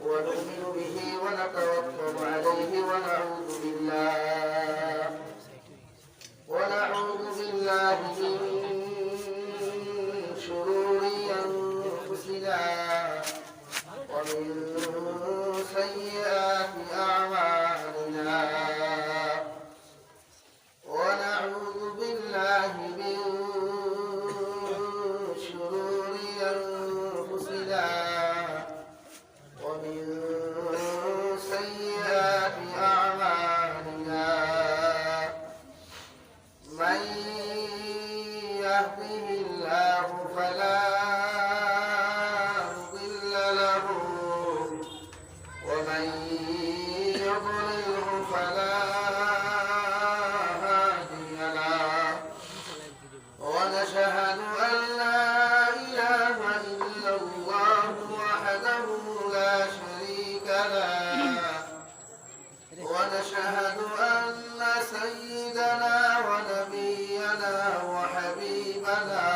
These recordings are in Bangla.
ونؤمن به ونتوكل عليه ونعوذ بالله من شرور أنفسنا ومن سيئات أعمالنا ونعوذ بالله من شرور أنفسنا ومن سيئات أعمالنا من يهده الله فلا مضل له ومن يضلله فلا هادي له ونشهد أن لا إله إلا الله وحده لا شريك له ونشهد أن سيدنا ونبينا وحبيبنا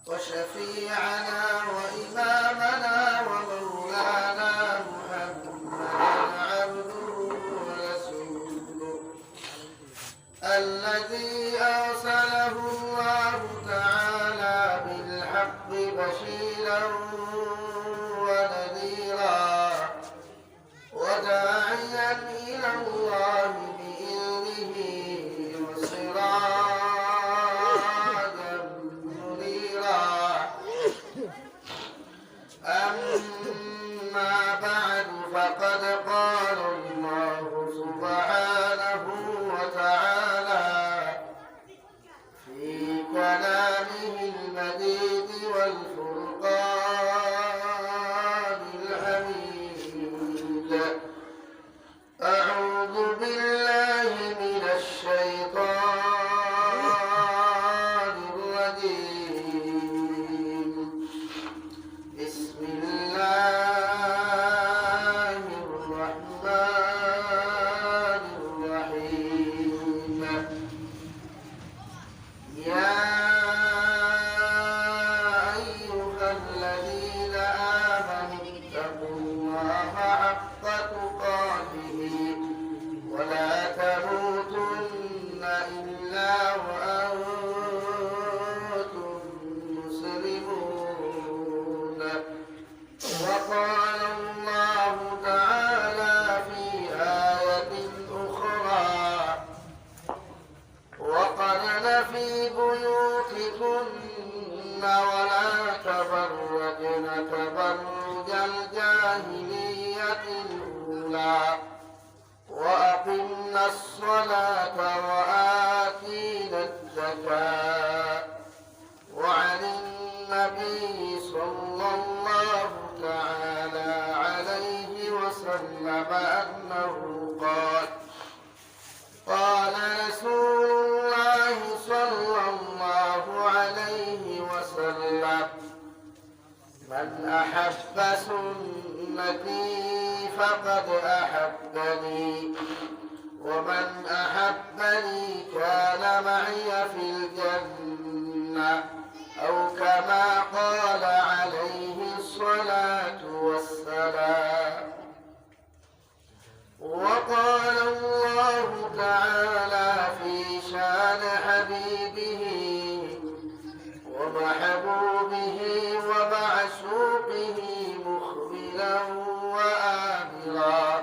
وشفيعنا وإمامنا ومولانا محمدا عبده ورسوله الذي أرسله الله تعالى بالحق بشيرا ونذيرا وداعيا إلى الله بإذنه وسراجا منيرا أما بعد فقد قال الله سبحانه وتعالى في كلامه المجيد والفرقان الحميد أعوذ بالله من الشيطان الرجيم بسم الله الرحمن الرحيم يا أيها الذين آمنوا اتقوا الله حق تقاته ولا تموتن إلا وأنتم مسلمون وقال الله تعالى في آية أخرى وقرن في بيوتكن ولا تبرجن تبرج الجاهلية الأولى وأقمنا الصلاة وآتينا الزكاة وعن النبي صلى الله تعالى عليه وسلم أنه قال رسول الله صلى الله عليه وسلم من أحب سنتي فقد أحبني ومن أحبني كان معي في الجنة أو كما قال عليه الصلاة والسلام وقال الله تعالى في شان حبيبه ومحبوبه ومعشوقه مخبرا وآمرا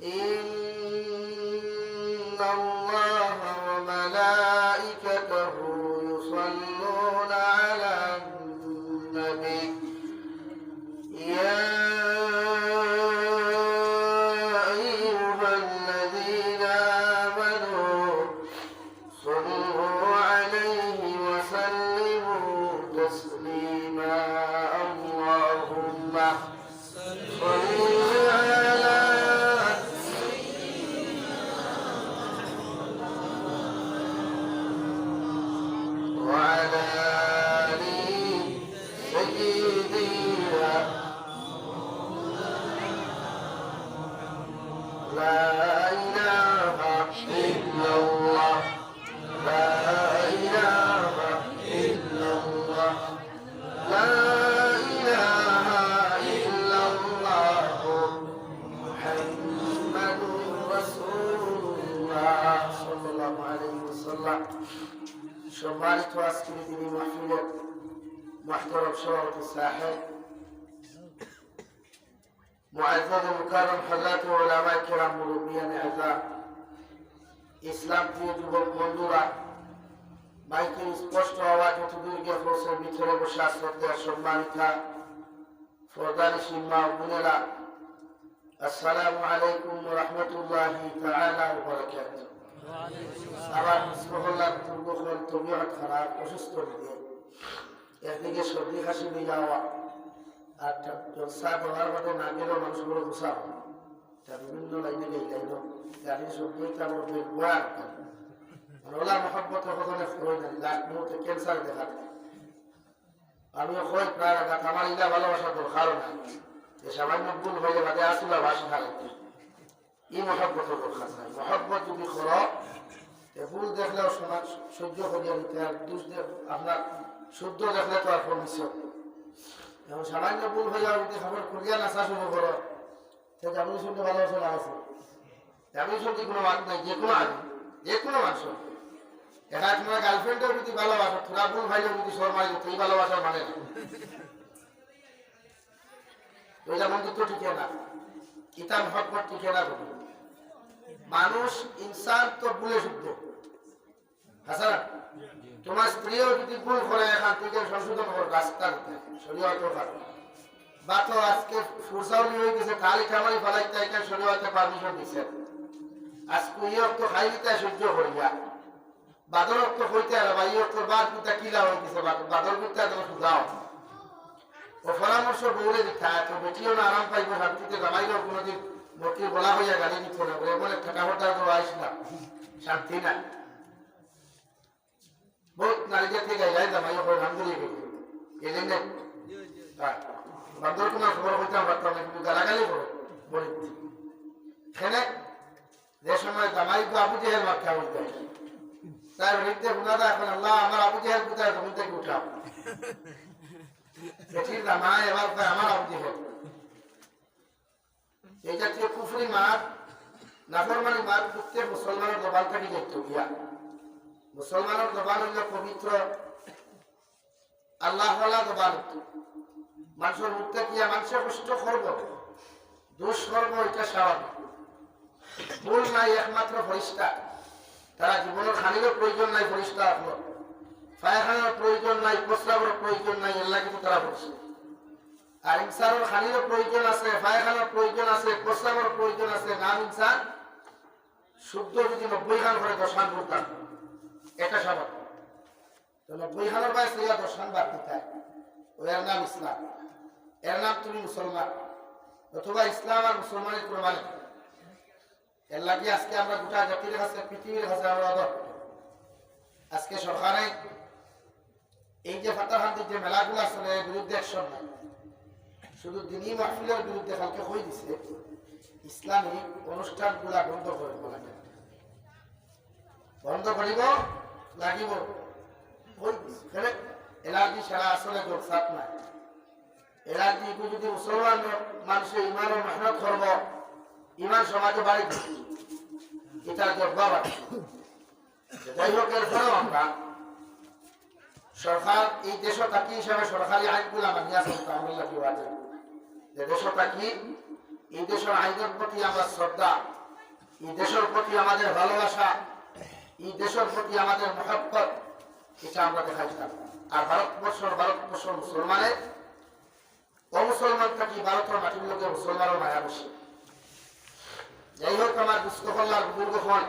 إن الله وملائكته يصلون على النبي يا أيها الذين آمنوا صلوا عليه وسلموا تسليما اللهم صل على وعلى آل سيدنا لا إله إلا الله لا إله إلا الله সম্মানিত আজকের দিনী মাহফিলের মুহতারাম সভাপতি সাহেব, মুআজ্জাজ মুকাররম হযরত উলামা কিরাম, মুরব্বিয়ান আযম, ইসলাম প্রিয় যুবক বন্ধুরা, মাইকের স্পষ্ট আওয়াজ অতদূর গিয়ে পৌঁছে ভিতরে বসে শ্রদ্ধা সম্মানিতা ফরদানিশী মা বোনেরা, আসসালামু আলাইকুম ওয়া রাহমাতুল্লাহি তাআলা ওয়া বারাকাতুহু। আবার মহল্লার দুর্গোহল তবিয়ত খারাপ, অসুস্থ দিয়ে একদিকে সর্দি কাশি হয়ে যাওয়া আর জলসা দেওয়ার মধ্যে না গেলেও মানুষগুলো গুছা হয়। তা বিভিন্ন লাইনে গাইল গাড়ির শব্দ ওলা মহব্বত কখনো হয় না, লাস্ট মুহূর্তে ক্যান্সার দেখা দেয়। আমিও কই প্রায় আঘাত আমার ইলা ভালোবাসা দরকারও নাই, যে সামান্য ভুল হয়ে বাদে আসলে বাসা হারাইতে এই মহব্বত দরকার নাই। মহব্বত যদি করো ভুল দেখলেও সহ্য করিয়া নিতে, আর দোষ আপনার শুদ্ধ দেখলে তো আর পরমিশন। এবং সামান্য ভুল হয়ে যাওয়া যদি খবর করিয়া নাচা শুরু করো, সে জামিন শুনতে ভালোবাসা না আছে। জামিন শুনতে কোনো বাদ নাই, যে কোনো আগে যে কোনো মানুষ দেখা তোমার গার্লফ্রেন্ডেও যদি ভালোবাসো, তোরা ভুল ভাইলেও যদি শর্মাই তুই ভালোবাসা মানে না, ওইটা বন্ধুত্ব টিকে না, কিতাব মহব্বত টিকে না। মানুষ ইনসান তো ভুলে শুদ্ধ। হাসান, তোমার স্ত্রীও যদি ভুল করে এখান থেকে সংশোধন করো, রাস্তা শরীয়ত বা তো আজকে ফুরসাউলি হয়ে গেছে, কালি কামারি ফেলাইতে এখানে শরীয়তে পারমিশন দিচ্ছে। আজকে এই অর্থ খাইতে সহ্য করিয়া বাদর অর্থ হইতে আর বা এই অর্থ বাদ পিতা কিলা হয়ে গেছে, বাদর পিতা তুমি সুধাও ও পরামর্শ বৌরে দিতা, তো বেটিও না আরাম পাইব, শান্তিতে জামাইলেও কোনোদিন মতির বলা হইয়া গালি দিত না, এমন ঠাকা হটা তো আইস না, শান্তি না। বহুত নারীদের থেকে গাইলাই জামাই নাম দিয়ে গেছে, এই জন্য বান্দর তোমার খবর হইতাম পারতাম না, কিন্তু গালাগালি করে বলি সেনে যে সময় জামাই তো আবু জেহেল মাথা উঠতে তার হৃদে গুণাদা, এখন আল্লাহ আমার আবু জেহেল কোথায় জমিন থেকে উঠাও, বেটির জামাই এবার আমার আবু জেহেল। এই জাতীয় কুফরি মার নাফরমানি মার প্রত্যেক মুসলমানের জবান থেকে যেত গিয়া। মুসলমানের জবান হইল পবিত্র আল্লাহওয়ালা জবান। মানুষের মুখতে গিয়া মানুষের কষ্ট করব, দোষ করবো, এটা স্বাভাবিক। ভুল নাই একমাত্র ফরিস্তা, তারা জীবনের খানিরও প্রয়োজন নাই, ফরিস্তা আপনার পায়খানার প্রয়োজন নাই, প্রস্রাবের প্রয়োজন নাই, এল্লা কিন্তু তারা ফরিস্তা। আর ইনসানের খানিরও প্রয়োজন আছে, পায়খানার প্রয়োজন আছে, প্রস্রাবের প্রয়োজন আছে। নাম ইনসান শুদ্ধ যদি 90 খান করে 10 খান করতাম, এটা স্বাভাবিক। তো 90 খানের বাইরে 10 খান বাদ দিতে হয়, ওর নাম ইসলাম, এর নাম তুমি মুসলমান, অথবা ইসলাম আর মুসলমানের কোনো মানে। এর লাগে আজকে আমরা গোটা জাতির কাছে, পৃথিবীর কাছে আমরা আদর। আজকে সরকারে এই যে ফাতাহান্তির যে মেলাগুলো আসলে এর বিরুদ্ধে অ্যাকশন নাই, শুধু দিনী মাহফিলের বিরুদ্ধে কালকে হয়ে দিছে ইসলামিক অনুষ্ঠানগুলা বন্ধ করিব লাগে, বন্ধ করিব লাগিব। এলার্জি সারা আসলে গোলসাপ নাই। এলার্জি যদি মুসলমান মানুষের ইমান ও মেহনত করব, ইমান সমাজে বাড়ি এটার জব্বা বাড়ি। যাই হোক, এরপরেও আমরা সরকার এই দেশ থাকি হিসাবে সরকারি আইনগুলা মানিয়া চলতে আমরা লাগে, যে দেশ থাকি এই দেশের আইনের প্রতি আমার শ্রদ্ধা, এই দেশের প্রতি আমাদের ভালোবাসা, এই দেশের প্রতি আমাদের মহব্বত, এটা আমরা দেখাইতাম। আর ভারতবর্ষ মুসলমানের অমুসলমান থাকি ভারতের মাটির লোকে মুসলমানের মায়া বেশি। যাই হোক, আমার দুস্থকল্যাণ বুজুর্গ হন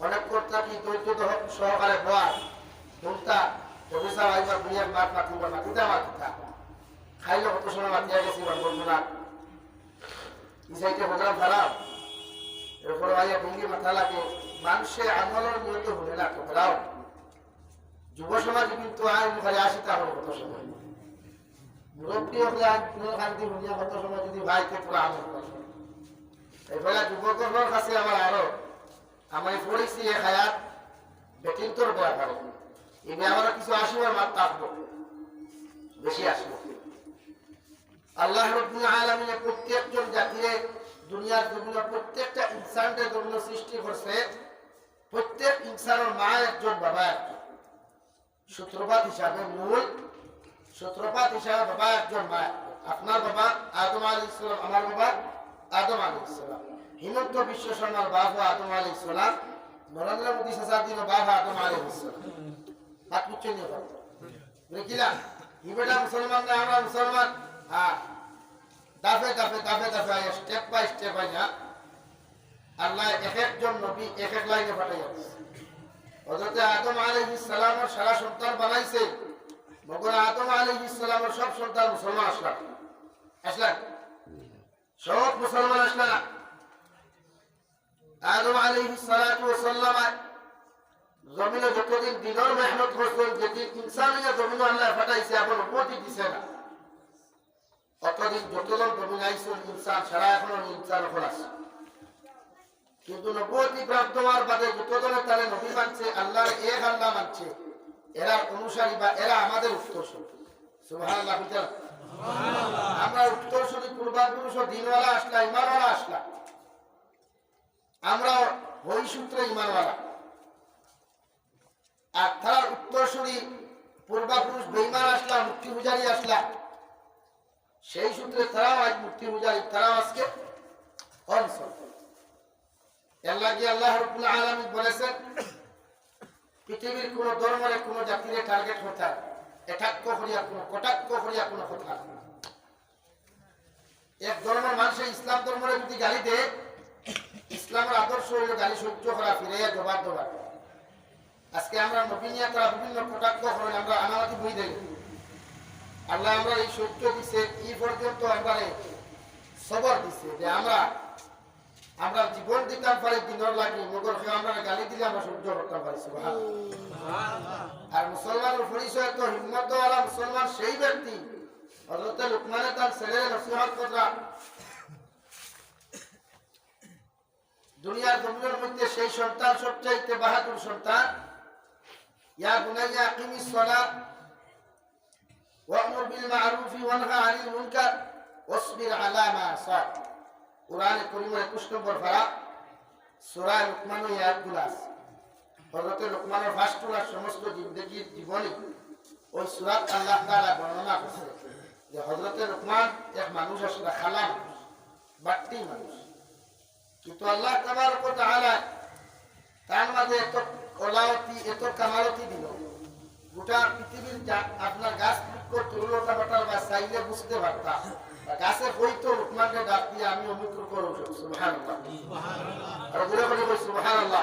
অনেক করতে কি ধৈর্য সহকারে বয়ার ঘুমতা অফিসার আইবার দুনিয়ার মাঠ মাতিবা মাতিতে মাতিতা খাইলে কত সময় মাতিয়া গেছি বলবো না, এই সাইডে প্রোগ্রাম খারাপ, এরপরে ভাইয়া ভেঙ্গি মাথা লাগে। মানুষের আন্দোলন নিয়ত হলে না ঠোকরাও যুব সমাজ কিন্তু আইন খালি আসি তাহলে কত সময় মুরব্বী হলে শান্তি ভুলিয়া কত সময় যদি ভাইকে তোরা আমল করে। এবার যুবকদের কাছে আমার আরো আমি পড়েছি এক হায়াত বেটিং তোর বয়া পারে, এই ব্যাপারে কিছু আসবে মার থাকবো, বেশি আসবো। আল্লাহ রাব্বুল আলামিন প্রত্যেকজন জাতিরে দুনিয়ার জন্য প্রত্যেকটা ইনসানকে জন্য সৃষ্টি করছে। প্রত্যেক ইনসানের মা একজন, বাবা একজন। সূত্রপাত হিসাবে মূল সূত্রপাত হিসাবে বাবা একজন মা, আপনার বাবা আদম আলাইহিস সালাম, আমার বাবা আদম আলাইহিস সালাম, হিমন্ত বিশ্ব শর্মার বাবা আদম আলাইহিস সালাম, নরেন্দ্র মোদী সাসাদিন বাবা আদম আলাইহিস সালাম। হাত উচ্চ নিয়ে বলো বুঝিলা ইবেটা মুসলমান না আমরা মুসলমান। হ্যাঁ, দাফে দাফে দাফে দাফে স্টেপ বাই স্টেপ আইয়া আল্লাহ এক একজন নবী এক এক লাইনে পাঠাইয়া হযরত আদম আলাইহিস সালামের সারা সন্তান বানাইছে, মগর আদম আলাইহিস সালামের সব সন্তান মুসলমান আসলেন সব মুসলমান আসলেন। আদম আলাইহিস সালাতু ওয়াস সালাম জমিনে যতদিন দিনের মেহনত করছেন, যেদিন ইনসানিয়া জমিনে আল্লাহ পাঠাইছে এখন উপতি দিছে না, অতদিন যতজন জমিন আইছেন ইনসান সারা এখনো ইনসান এখন আছে। কিন্তু নবুয়তি প্রাপ্ত হওয়ার বাদে যতজনে তারা নবী মানছে, আল্লাহর এক আল্লাহ মানছে, এরা অনুসারী বা এরা আমাদের উত্তরসূরি। সুবহানাল্লাহ। আমরা উত্তরসূরি, পূর্বাপুরুষ দিনওয়ালা আসলা, ইমানওয়ালা আসলা, আমরা ওই সূত্রে ইমানওয়ালা। আর তার উত্তরসূরি পূর্বাপুরুষ বেঈমান আসলা, মূর্তি পূজারী আসলা, সেই সূত্রে তারাও আজ মূর্তি পূজারী, তারাও আজকে অনসর। আল্লাহ রাব্বুল আলামিন বলেছেন পৃথিবীর কোন ধর্মের কোন জাতির টার্গেট হতে এটাক্য করিয়া কোন কটাক্ষ করিয়া কোন কথা। এক ধর্মের মানুষের ইসলাম ধর্মের যদি গালি দেয়, ইসলামের আদর্শ হইল গালি সহ্য করা, ফিরাইয়া জবাব দেওয়া। আজকে আমরা নবী নিয়ে তারা বিভিন্ন কটাক্ষ করেন, আমরা আনামাতি বই দেই। আল্লাহ আমরা এই সহ্য দিছে, এই পর্যন্ত আমরা সবর দিছে যে আমরা জীবন দিতাম পারি দিনের লাগি, মগর আমরা গালি দিলে আমরা সহ্য করতে পারি। আর মুসলমানের পরিচয় তো হিম্মতওয়ালা মুসলমান সেই ব্যক্তি, হযরত লুকমানে তার ছেলের নসিহত করা, দুনিয়ার জমিনের মধ্যে সেই সন্তান সবচাইতে বাহাদুর সন্তান। ইয়া বুনাইয়া আকিমিস সালাত ওয়া'মুর বিল মা'রুফি ওয়ানহা আনিল মুনকার ওয়াসবির আলা মা আসাব। কুরআনে কারীমের 21 নম্বর পারা সূরা লুকমানের আয়াতগুলো আছে। হযরত লুকমানের ফাস্টুলার সমস্ত জিন্দেগীর জীবনী ওই সূরাত আল্লাহ তাআলা বর্ণনা করেছে যে হযরত লুকমান এক মানুষ আসলে খালা মানুষ, বাট্টি মানুষ, কিন্তু আল্লাহ তাবারক ওয়া তাআলা তার মাঝে এত কলাওতি এত কামালতি দিল, গোটা পৃথিবীর আপনার গাছ বৃক্ষ তরুলতা বাটার বা চাইলে বুঝতে পারতাম, গাছে হইতো লুকমানকে ডাক দিয়ে আমি অমুক করব। সুবহানাল্লাহ, আর বলে বলে সুবহানাল্লাহ।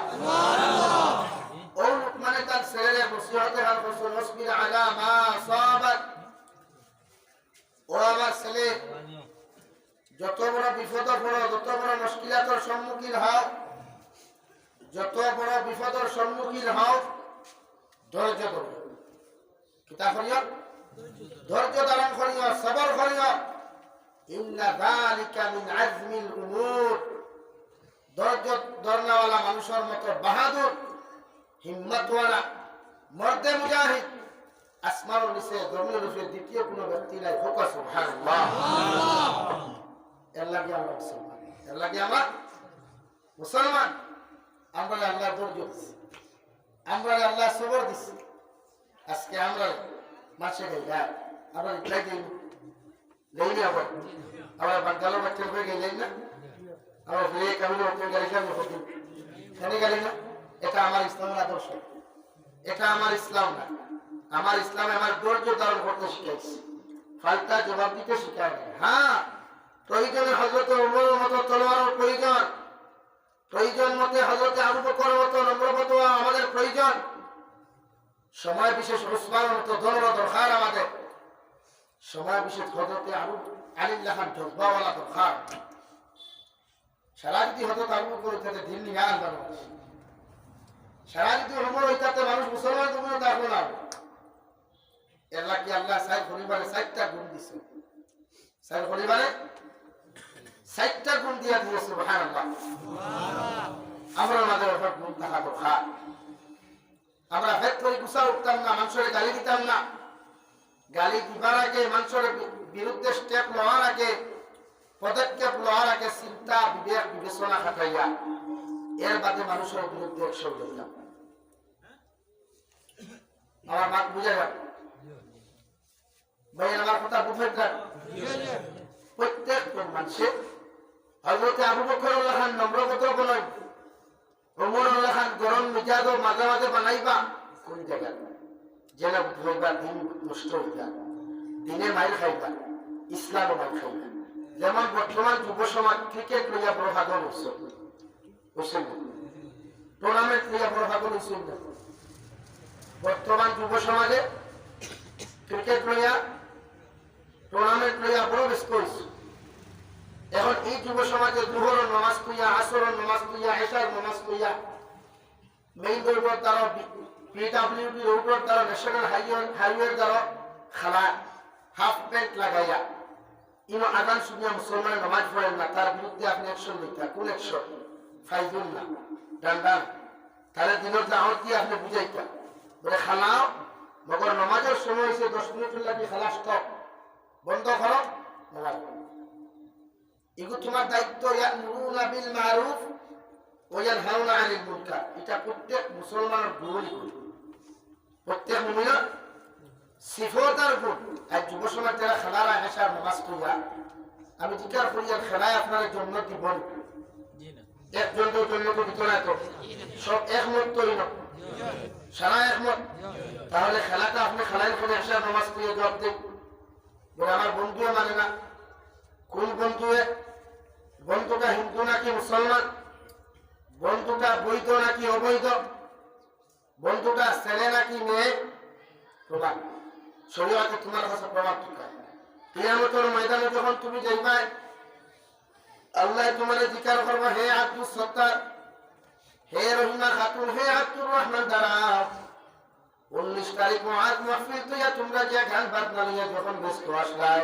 ও লুকমানে তার ছেলের নসিহতে হার করছেন, ওয়াসবির আলা মা আসাবাক। ও আমার ছেলে, যত বড় বিপদ পড়ো, যত বড় মুশকিলাতের সম্মুখীন হও, যত বড় বিপদের সম্মুখীন হও, ধৈর্য ধরো। কিতা করিও? ধৈর্য ধারণ করিও, সবর করিও। ইন্না যালিকা মিন আজমিল উমুর। ধৈর্য ধরনেওয়ালা মানুষের মতো বাহাদুর, হিম্মতওয়ালা, মর্দে মুজাহিদ আসমানের নিচে জমিনের উপরে দ্বিতীয় কোনো ব্যক্তি নাই। সুবহানাল্লাহ। এর লাগে আমরা মুসলমান, এর লাগে আমরা মুসলমান। আমরা আল্লাহ ধৈর্য দিচ্ছি, আমরা আল্লাহ সবর দিচ্ছি। আজকে আমরা মাসে গাই আমরা রিপ্লাই দিই লেইনি, আবার বাঙ্গালো বাচ্চার হয়ে গেলেন না, আমার ফিরে কামিল গালি গালি না। এটা আমার ইসলামের আদর্শ, এটা আমার ইসলাম না। আমার ইসলামে আমার ধৈর্য ধারণ করতে শিখাইছি, ফালতা জবাব দিতে শিখায় না। হ্যাঁ, প্রয়োজনে হযরত ওমরের মতো তলোয়ারের প্রয়োজন, প্রয়োজন মতে হযরত আবু বকরের মতো নম্রবত আমাদের প্রয়োজন, সময় বিশেষ উসমানের মতো ধর্ম দরকার আমাদের, সময় বিশেষ হযরত আলিল্লাহর জজ্বাওয়ালা দরকার। সারা যদি হযরত আবু বকর হইতে দিন নিয়ে আনবার, সারা যদি ওমর হইতে মানুষ মুসলমান তুমি থাকবো না। এর লাগে আল্লাহ সাইদ পরিবারে 4টা গুণ দিছে, সাইদ পরিবারে 4টা গুণ দিয়া দিয়েছে। সুবহানাল্লাহ। আমরা আমাদের উপর গুণ থাকা দরকার। আমরা ভেদ করে গুছা উঠতাম না, মানুষের গালি দিতাম না। গালি দিবার আগে, মানুষের বিরুদ্ধে স্টেপ নেওয়ার আগে, পদক্ষেপ নেওয়ার আগে চিন্তা বিবেক বিবেচনা খাটাইয়া এর বাদে মানুষের বিরুদ্ধে একশো দিতাম। আমার মাত বুঝে গেল ভাই আমার কথা বুঝে গেল প্রত্যেক মানুষে হযরত আবু বকর রাদিয়াল্লাহু আনহু নম্র কত বলেন ওমর রাদিয়াল্লাহু আনহু গরম মিজাজ মাঝে মাঝে বানাইবা কোন জায়গা যেন হইবা দিন নষ্ট হইবা দিনে মাইল খাইবা ইসলাম মাইল খাইবা যেমন বর্তমান যুব সমাজ ক্রিকেট লইয়া বড় পাগল হইছে বুঝছেন টুর্নামেন্ট লইয়া বড় পাগল হইছে বর্তমান যুব সমাজে ক্রিকেট লইয়া টুর্নামেন্ট লইয়া বড় ব্যস্ত হইছে এখন এই যুব সমাজে দুহরের নামাজ কইয়া আসরের নামাজ কইয়া এশার নামাজ কইয়া মেইন দরবার তারা পিডব্লিউডি রোডের তারা ন্যাশনাল হাইওয়ের দ্বারা খালা হাফ প্যান্ট লাগাইয়া ইনো আদান শুনিয়া মুসলমান নামাজ পড়েন না তার বিরুদ্ধে আপনি অ্যাকশন নিতে কোন অ্যাকশন ফাইজুন না ডান্ডান তাহলে দিনের দাওয়াত দিয়ে আপনি বুঝাইতা বলে খালাও মগর নামাজের সময় হয়েছে 10 মিনিট লাগি খালা স্টপ বন্ধ করো নামাজ এগুলো তোমার দায়িত্ব ইয়ামুরুনা বিল মারুফ ওয়া ইয়ানহাউনা আনিল মুনকার এটা প্রত্যেক মুসলমানের গুণ প্রত্যেক মুমিনের সিফাতের গুণ আর যুব সমাজ যারা খালারা এশার নামাজ পড়া আমি জিজ্ঞাসা করি আর খেলায় আপনার জন্য দিব একজনের জন্য তো দিত না তো সব একমত তৈরি না সারা একমত তাহলে খেলাটা আপনি খেলায় করে এশার নামাজ পড়িয়ে জবাব দেন আমার বন্ধুও মানে না কোন বন্ধুটা হিন্দু নাকি মুসলমান বন্ধুটা বৈধ নাকি অবৈধ বন্ধুটা ছেলে নাকি মেয়ে প্রমাণ শরীয়তে তোমার কাছে প্রমাণ কি করে কিয়ামতের ময়দানে যখন তুমি যাইবা আল্লাহ তোমারে জিকির করবে হে আব্দুল সত্তার হে রহিমা খাতুন হে আব্দুর রহমান দারাজ 19 তারিখ মুআদ মাহফিল তো তোমরা যে গান বাজনা নিয়ে যখন ব্যস্ত আসলাই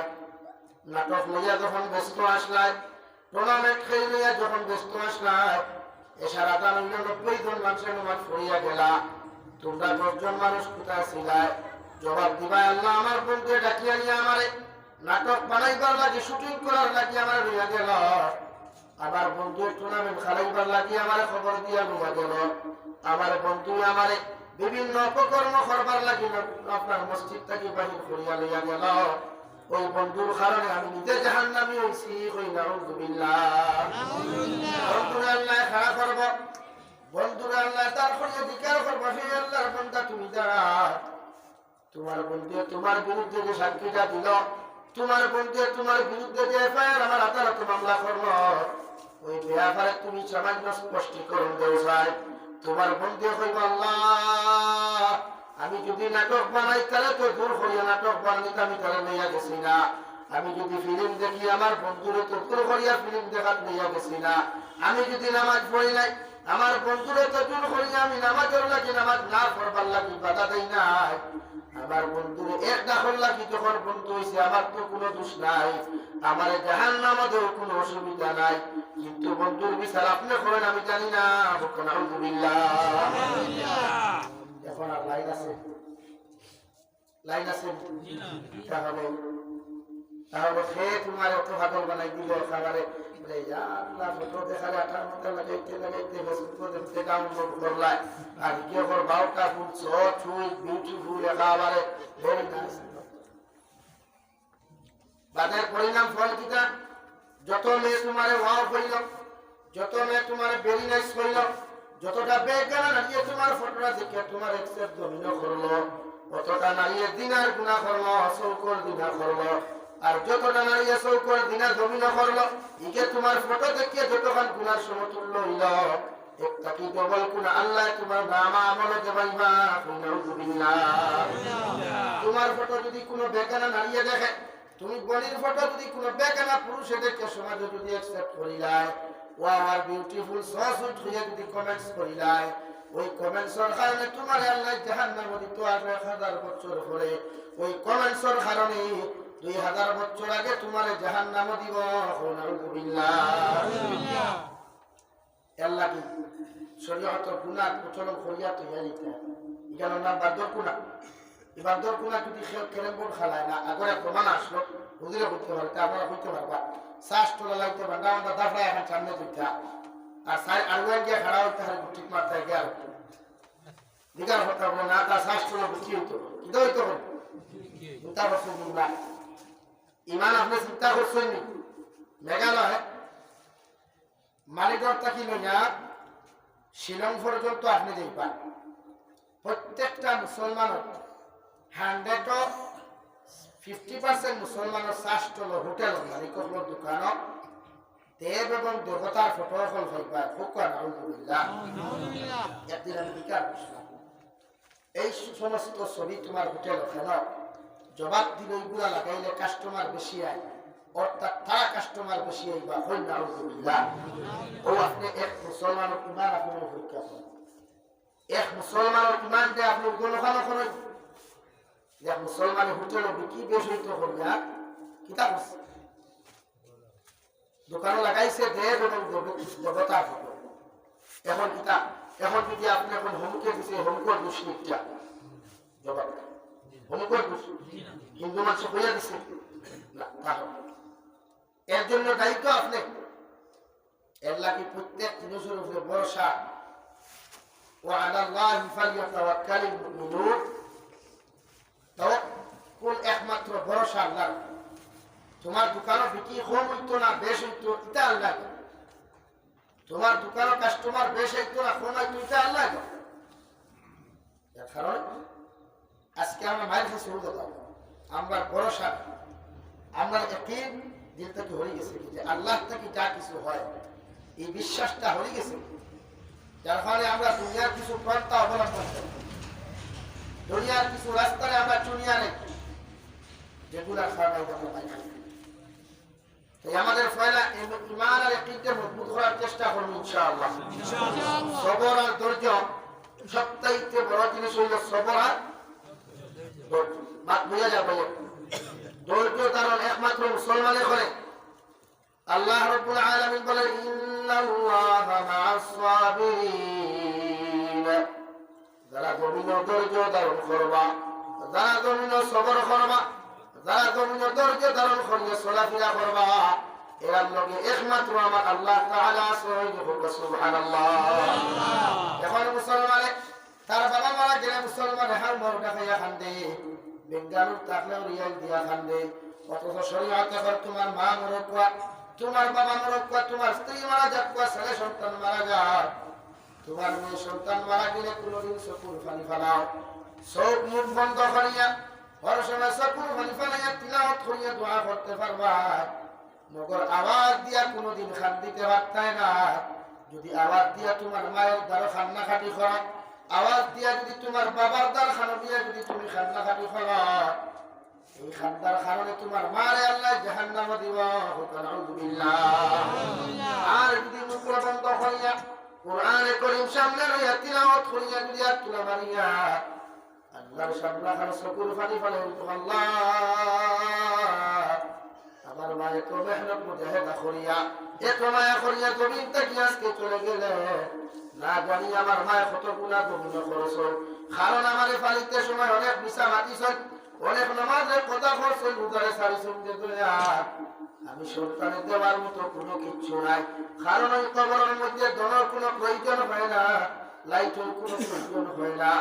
নাটক লইয়া যখন ব্যস্ত আসলাই টুর্নামেন্ট খেলে যখন ব্যস্ত আসলাই এশার আদান 90 জন মানুষের নামাজ পড়িয়া গেলা তোমরা 10 জন মানুষ কোথায় ছিলাই জবাব দিবা আল্লাহ আমার বন্ধু ডাকিয়া নিয়ে আমারে নাটক বানাইবার লাগি শুটিং করার লাগি আমার লইয়া গেল আবার বন্ধুর টুর্নামেন্ট খেলাইবার লাগি আমার খবর দিয়া লইয়া গেল আমার বন্ধু আমারে বিভিন্ন অপকর্ম করবার লাগি আপনার মসজিদ থেকে বাহির করিয়া লইয়া গেল ওই বন্ধুর কারণে আমি নিজে জাহান্নামী হইছি কই নাউযুবিল্লাহ বন্ধুরা আল্লাহ খারাপ করব বন্ধুরা আল্লাহ তার করিয়া জিকির করব হে আল্লাহর বান্দা তুমি যারা তোমার বন্ধু তোমার বিরুদ্ধে যে সাক্ষীটা দিল তোমার বন্ধু তোমার বিরুদ্ধে যে এফআইআর আমার আদালতে মামলা করলো ওই ব্যাপারে তুমি সামান্য স্পষ্টীকরণ দেও চাই তোমার বন্ধু কইব আল্লাহ আমি যদি নাটক বানাই তাহলে তো দূর করিয়া নাটক বানাইতে আমি তাহলে লইয়া গেছি না আমি যদি ফিল্ম দেখি আমার বন্ধুরে তো দূর করিয়া ফিল্ম দেখাত লইয়া গেছি না আমি যদি নামাজ পড়ি নাই আমার বন্ধুরে তো দূর করিয়া আমি নামাজের লাগি নামাজ না পড়বার লাগি বাধা দেই নাই আমার বন্ধুরে এক দাখল লাগি যখন বন্ধু হইছে আমার তো কোনো দোষ নাই আমার জাহান্নামেও কোনো অসুবিধা নাই কিন্তু বন্ধুর বিচার আপনি করেন আমি জানি না নাউযুবিল্লাহ এখন আর লাইন আছে তাহলে সে তোমার অত ভাগল বানাই দিল খাবারে বলে আল্লাহ ফটো দেখালে 18 মতো লাগাইতে ফেসবুক দেখতে ডাউনলোড করলাই আর কি কর বাউটা ফুল সো চুই বিউটিফুল একেবারে ভেরি নাইস বাদের পরিণাম ফল কিটা যত মেয়ে তোমারে ওয়াও কইল যত মেয়ে তোমারে ভেরি নাইস কইল যতটা বেগানা নারিয়ে তোমার ফটোটা দেখে তোমার একসেপ্ট দমিন করলো অতটা নারিয়ে দিনার গুনাহ করলো সৌকর দিনা করলো আর যতটা নারিয়ে সৌকর দিনা দমিন করলো ইকে তোমার ফটো দেখে যতক্ষণ গুনার সমতুল্য হইল একটা কি ডবল গুনাহ আল্লাহ তোমার নাম আমলে দেবাইবা নাউযুবিল্লাহ তোমার ফটো যদি কোনো বেগানা নারিয়ে দেখে তুমি বলির ফটো যদি কোনো বেগানা পুরুষে দেখে সমাজে যদি একসেপ্ট করিলাই ওয়ার বিউটিফুল সো সুইট হইয়া যদি কমেন্টস করিলাই ওই কমেন্টসের কারণে তোমার আল্লাহ জাহান্নামে দিত 1000 বছর পরে ওই কমেন্টসের কারণে 2000 বছর আগে তোমার জাহান্নামে দিব নাউযুবিল্লাহ আল্লাহ কি শরীয়ত গুনাহ প্রচলন করিয়া তো ইয়াইতা এখানে না বাদর গুনাহ ইবাদর গুনাহ যদি কেলেম বল খালায় না আগরে প্রমাণ আসলো বুঝলে করতে পারতে আপনারা করতে পারবা শ্বাস তোলা লাগতে বান্দা বান্দা দাফড়া এখন সামনে দিতা আর সাই আরওয়ান গিয়ে খাড়া হইতে হয় ঠিক মারতে গিয়ে আর দিকার কথা বলে না তা শাস্ত্র বুঝি হইতো কিন্তু হইতো চিন্তা করছেন না ইমান আপনি চিন্তা করছেন নি মেঘালয় মালিগড় থাকি লইয়া শিলং পর্যন্ত আপনি দেখবেন প্রত্যেকটা মুসলমানের 50% মুসলমানের শাস্ত্র হোটেল মালিকর দোকান দেব এবং দেবতার ফটো হল হইবা ফুকান আলহামদুলিল্লাহ একদিন আমি বিকার বসলাম এই সমস্ত ছবি তোমার হোটেল কেন জবাব দিল এইগুলা লাগাইলে কাস্টমার বেশি আয় অর্থাৎ তারা কাস্টমার বেশি আইবা হইল আলহামদুলিল্লাহ ও আপনি এক মুসলমানের ইমান আপনার পরীক্ষা করেন এক মুসলমানের ইমান দিয়ে আপনি গণখানো করেন এক মুসলমানের হোটেল বিক্রি বেশ হইতে করিয়া কিতাব আছে দোকান লাগাইছে দেব এবং দেবতা ফটো এখন কিতাব এখন যদি আপনি এখন হোমকে দিছে হোমকর দুষ্কৃতটা জবাব হোমকর হিন্দু মানুষ হইয়া দিছে না তাহলে এর জন্য দায়িত্ব আপনি এর লাগি প্রত্যেক জিনিসের উপরে ভরসা وعلى الله فليتوكل المؤمنون তাওয়াক্কুল একমাত্র ভরসা আল্লাহর তোমার দোকানে বিক্রি কম হইতো না বেশ হইতো এটা আল্লাহ তোমার দোকানে কাস্টমার বেশ হইতো না কম হইতো এটা আল্লাহ কারণ আজকে আমরা মায়ের কাছে শুরু করতাম আমরা ভরসা আমরা একই দিল থেকে হয়ে গেছে যে আল্লাহ থেকে যা কিছু হয় এই বিশ্বাসটা হয়ে গেছে যার ফলে আমরা দুনিয়ার কিছু পন্থা অবলম্বন করি দুনিয়ার কিছু রাস্তায় আমরা চুনিয়া নেই যেগুলার ফায়দা আমাদের ফয়লা ইমান আর ইয়াকিনকে মজবুত করার চেষ্টা করব ইনশাআল্লাহ সবর আর ধৈর্য সবচাইতে বড় জিনিস হইল সবর আর বাদ বুঝা যাবে ধৈর্য ধারণ একমাত্র মুসলমানে করে আল্লাহ রাব্বুল আলামিন বলেন ইন্নাল্লাহা মা'আস সাবিরিন যারা গভীর ধৈর্য ধারণ করবা যারা গভীর সবর করবা যারা গভীর ধৈর্য ধারণ করিয়া চলাফেরা করবা এর লগে একমাত্র আমার আল্লাহ তাআলা সুবহানাল্লাহ এখন মুসলমানে তার বাবা মারা গেলে মুসলমান হাল মরটা খাইয়া খান্দে বিজ্ঞানুর থাকলেও রিয়াল দিয়া খান্দে অথচ শরীয়তে কর তোমার মা মরকুয়া তোমার বাবা মরকুয়া তোমার স্ত্রী মারা যাক ছেলে সন্তান মারা যাক তোমার মেয়ে সন্তান মারা গেলে কোনদিন চকুর পানি ফেলাও চোখ মুখ বন্ধ করিয়া হর সময় চকুর পানি ফেলাইয়া তিলাওয়াত করিয়া দোয়া করতে পারবা মগর আওয়াজ দিয়া কোনদিন খান দিতে পারতাই না যদি আওয়াজ দিয়া তোমার মায়ের দ্বারা খান্না খাটি করা আওয়াজ দিয়া যদি তোমার বাবার দ্বারা খানা দিয়া যদি তুমি খান্না খাটি করা এই খান্নার কারণে তোমার মারে আল্লাহ জাহান্নামে দিব আউযুবিল্লাহ আর যদি মুখ বন্ধ করিয়া কোরআনে কারীম সামনে লইয়া তিলাওয়াত করিয়া যদি তুলা মারিয়া আল্লাহর সামনে খান চকুর পানি ফেলে আল্লাহ আমার মায়ে তো মেহনত মুজাহিদা করিয়া এত মায়া করিয়া জমিন থেকে আজকে চলে গেলে না জানি আমার মায়ে কত গুনাহ গমন করেছ কারণ আমারে ফালিতে সময় অনেক মিশা মাতিছ অনেক নামাজের কথা করছেন উদারে সারি শুনতে চলে আমি সন্তানের দেওয়ার মতো কোনো কিচ্ছু নাই কারণ ওই কবরের মধ্যে দনের কোনো প্রয়োজন হয় না লাইটের কোনো প্রয়োজন হয় না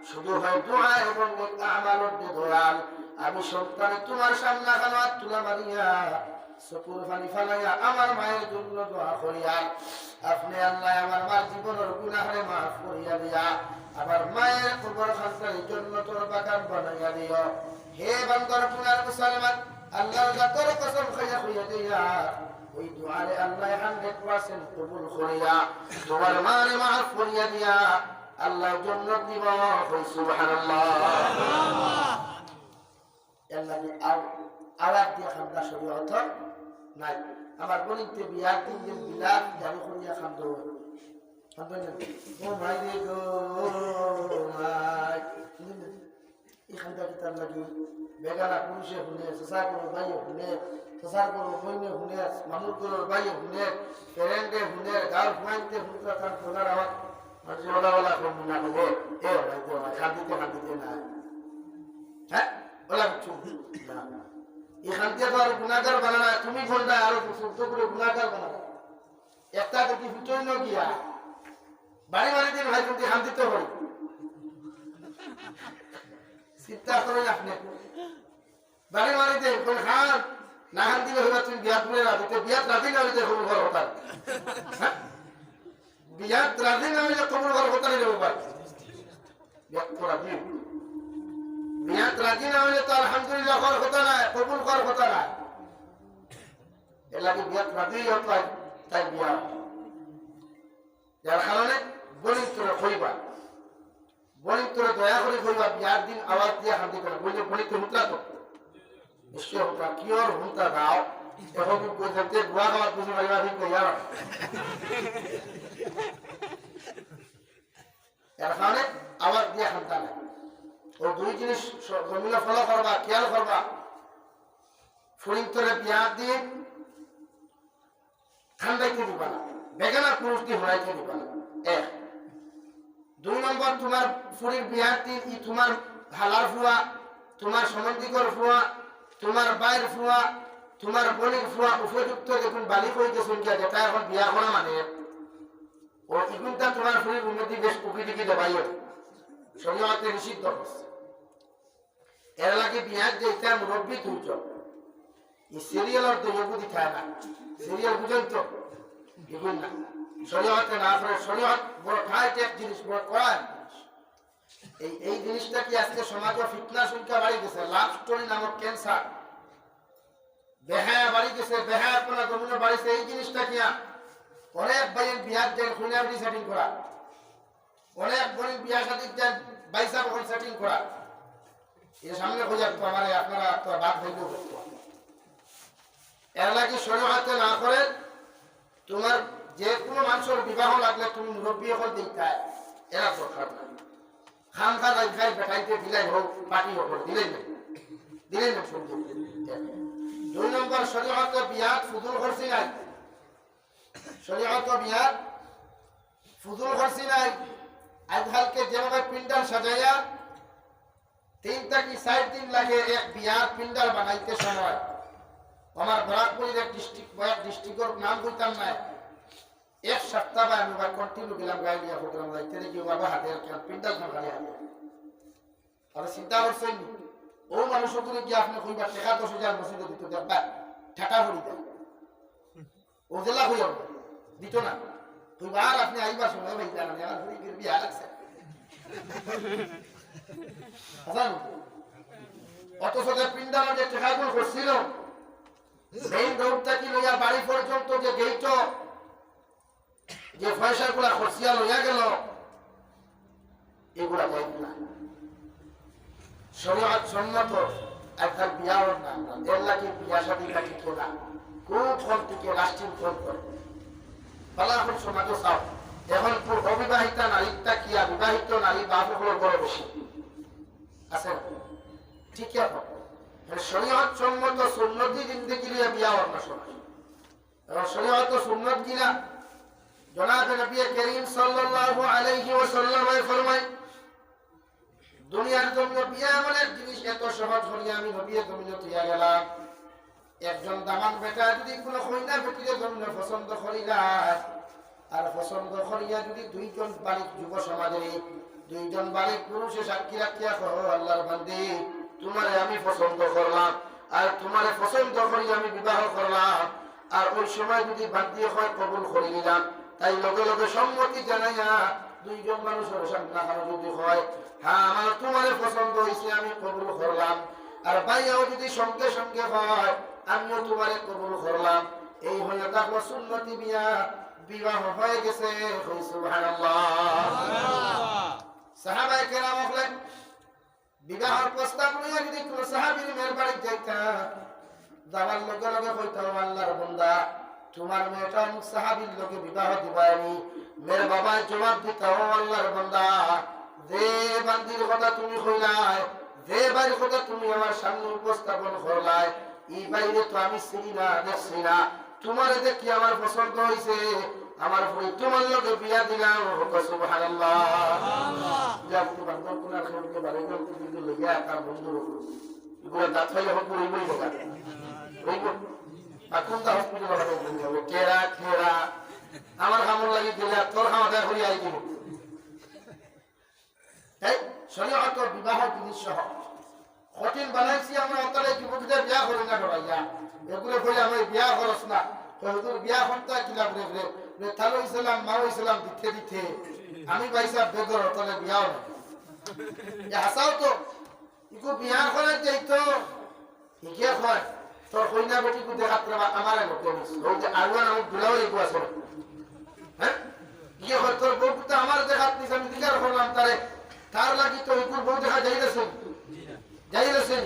শুধু হয় দোয়া এবং আমালত দয়াল আমি সন্তানে তোমার সামনে খানা তুলা মারিয়া চকুর পানি ফালাইয়া আমার মায়ের জন্য দোয়া করিয়া আপনি আল্লাহ আমার মার জীবনের গুনাহে মাফ করিয়া দিয়া আমার মায়ের কবর খানটার জন্য তোর বাগান বানাইয়া দিও হে বান্দর পুনার মুসলমান আল্লাহর জাতের কসম খাইয়া হইয়া দিয়া ওই দুআরে আল্লাহ 100% কবুল করিয়া তোমার মারে মাফ করিয়া দিয়া আল্লাহ জান্নাত দিব সুবহানাল্লাহ আল্লাহ আওয়াজ দিয়া খান্দা শরীয়ত নাই আমার বলিতে বিয়ার দিন দিন বিলাপ জারি করিয়া খান্দো খান্দো না ও ভাই রে গো ভাই এই খান্দা কি তার লাগি বেগানা পুরুষে হুনে সসা করো ভাইয়ে হুনে সসা করো বইনে হুনে মামুর করো ভাইয়ে হুনে ফ্রেন্ডে হুনে গার্লফ্রেন্ডে হুনে তার ফোনার আওয়াজ মাঝে ওলা কোন না হবে এ ভাই তো খাদিতে না হ্যাঁ ওলা চুপ না এখান থেকে তো আর গুণাগার বানানা তুমি বলবে আরো ছোট করে গুণাগার বানানা একটা দেখি ভিতরে গিয়া বাড়ি বাড়ি দিন ভাই কিন্তু এখান দিতে হয় চিন্তা করেন আপনি বাড়ি মারি দেন কোন খান না খান দিলে হইবা তুমি বিয়াত বলে রাখো বিয়াত রাজি না হইলে কবুল করার কথা বিয়াত রাজি না হইলে কবুল করার কথা নেই বাবা বিয়াত রাজি বিয়াত রাজি না হইলে তো আলহামদুলিল্লাহ করার কথা না কবুল করার কথা না এর লাগে বিয়াত রাজি হতো তাই বিয়া যার কারণে বলিন তোরা কইবা বলিন তোরা দয়া করে কইবা বিয়ার দিন আওয়াজ দিয়ে হান্দি করে বললে বলি তো হুতলা তো নিশ্চয় হুতলা কি ওর হুতলা দাও এখন কই থাকতে দোয়া খাওয়ার কিছু মারিবা ঠিক কইয়া এর কারণে আওয়াজ দিয়ে হান্তা না ও দুই জিনিস জমিনে ফলো করবা খেয়াল করবা ফরিং তোরে বিয়া দিয়ে ঠান্ডাইতে দিবা না বেগানা পুরুষ দিয়ে হরাইতে দিবা না এক দুই নম্বর তোমার ফুরির বিয়ার দিন ই তোমার হালার ফুয়া তোমার সম্বন্ধিকর ফুয়া তোমার বাইর ফুয়া তোমার বোনের ফুয়া উপযুক্ত দেখুন বালিক হইতে শুনছে যেটা এখন বিয়া করা মানে ও ইগুনটা তোমার ফুরির উন্নতি বেশ প্রকৃতিকে দেবাইও শরীয়তে নিষিদ্ধ হচ্ছে এর লাগে বিয়ার যেটা মুরব্বী তুলছ এই সিরিয়ালের দৈবগুদি খায় না সিরিয়াল বুঝেন তো এগুন না শরীয়তে না করে শরীয়ত বড় টাইট এক জিনিস বড় কড়া এই জিনিসটা কি আজকে সমাজে ফিতনা সংখ্যা বাড়ি গেছে লাভ স্টোরি নামক ক্যান্সার বেহায়া বাড়ি গেছে বেহায়াপনা জমিনে বাড়িছে এই জিনিসটা কি অনেক ভাইয়ের বিয়ার যেন খুনাবি সেটিং করা অনেক বোনের বিয়া শাদীর যেন বাইসা বখন সেটিং করা এর সামনে খোঁজা তো আমার আপনারা তো বাদ হইলেও এর লাগে শরীয়তে না করে তোমার যে কোনো মানুষের বিবাহ লাগলে তুমি মুরব্বী হল দিতে এরা দরকার না খান খান খাই বেটাইতে দিলাই হোক পার্টি হোক দিলেন না শুনতে দুই নম্বর শরীয়ত বিয়াত ফুজুল খরচি নাই শরীয়ত বিয়াত ফুজুল খরচি নাই আজকালকে যেভাবে পিন্ডাল সাজাইয়া 3 থেকে 4 দিন লাগে এক বিয়ার পিন্ডাল বানাইতে সময় আমার বরাকপুরের এক ডিস্ট্রিক্টের নাম বলতাম না এক সপ্তাহ বা আমি কন্টিনিউ গেলাম গাড়ি দিয়া প্রোগ্রাম যাইতে দেখি বাবা হাতে পিন্ডাল খালি হাতে আর চিন্তা করছেন ও মানুষ করে গিয়ে আপনি কইবা টাকা 10,000 মসজিদে দিত দেখবা টাকা ভরি দেয় ও জেলা হইয়া দিত না কইবা আর আপনি আইবা সময় ভাই জানা আর ঘুরি বিয়া লাগছে হাসান অথচ যে পিন্ডাল যে টাকাগুলো করছিল মেইন রোড থেকে লইয়া বাড়ি পর্যন্ত যে গেইট যে পয়সাগুলা খরচিয়া লইয়া গেল এগুলা যাইব না শরীয়ত সম্মত একটা বিয়ার নাম এর লাগে বিয়া শাদীটা ঠিক না খুব ফল থেকে লাস্টিং ফল করে বালাহুল সমাজে চাও এখন অবিবাহিতা নারীটা কি বিবাহিত নারী বাপগুলো বড় বেশি আছে ঠিক আছে শরীয়ত সম্মত সুন্নতি জিন্দেগি নিয়ে বিয়া হওয়ার সময় এবং শরীয়ত সুন্নত গিলা জনাব নবী করিম সাল্লাল্লাহু আলাইহি ওয়াসাল্লাম ফরমায় দুনিয়ার জন্য বিয়া এমন এক জিনিস এত সহজ হলিয়া আমি নবী জমিনে তুইয়া গেলাম একজন দামান বেটা যদি কোনো কইনা বেটির জন্য পছন্দ করিলা আর পছন্দ করিয়া যদি দুইজন বালিক যুব সমাজের দুইজন বালিক পুরুষে সাক্ষী রাখিয়া কহ আল্লাহর বান্দী তোমারে আমি পছন্দ করলাম আর তোমারে পছন্দ করি আমি বিবাহ করলাম আর ওই সময় যদি বান্দি হয় কবুল করে নিলাম তাই লগে লগে সম্মতি জানাইয়া দুইজন মানুষের সামনে যদি হয় হ্যাঁ আমার তোমারে পছন্দ হয়েছে আমি কবুল করলাম আর ভাইয়াও যদি সঙ্গে সঙ্গে হয় আমিও তোমারে কবুল করলাম এই হয়ে দেখো সুন্নতি বিয়া বিবাহ হয়ে গেছে সুবহানাল্লাহ সাহাবায়ে কেরাম বলেন বিবাহের প্রস্তাব লইয়া যদি কোন সাহাবীর মেয়ের বাড়ি যাইতা যাওয়ার লগে লগে কইতাম আল্লাহর বান্দা তোমার মেয়েটা অমুক সাহাবীর লগে বিবাহ দিবানি মেয়ের বাবা জবাব দিতাম আল্লাহর বান্দা যে বান্দির কথা তুমি কইলাই যে বাড়ির কথা তুমি আমার সামনে উপস্থাপন করলাই এই বাইরে তো আমি চিনি না দেখছি না তোমার দেখি আমার পছন্দ হয়েছে আমার তোমার লগে বিয়া দিলাম সুবহানাল্লাহ যা তোমার কোন আখরকে বাড়ি করতে দিতে লইয়া তার বন্ধুর এগুলো দাঁতাই হোক রইবই হোক রইব এখন তো হসপিটাল হবে কেরা কেরা আমার খামর লাগি দিলে তোর খাওয়া দাওয়া করি আই দিব তাই শরীয়ত বিবাহ জিনিস সহ কঠিন বানাইছি আমরা অন্তরে যুবকদের বিয়া করি না ভাইয়া এগুলো বলে আমি বিয়া খরচ না তো হুজুর বিয়া করতে কিলাম রে তালো ইসলাম মাও ইসলাম দিতে দিতে আমি ভাইসা বেগর অতলে বিয়াও না হাসাও তো ইকো বিয়া করে যাইতো ঠিকই হয় তোর কইনা বেটি কু দেখাত আমার লোক ওই যে আগুয়ান আমি বুলাও এই আছে হ্যাঁ ইয়ে হয় তোর বউ তো আমার দেখাত নিস আমি দিকার করলাম তারে তার লাগি তো ইকুর বউ দেখা যাইতেছে যাইতেছে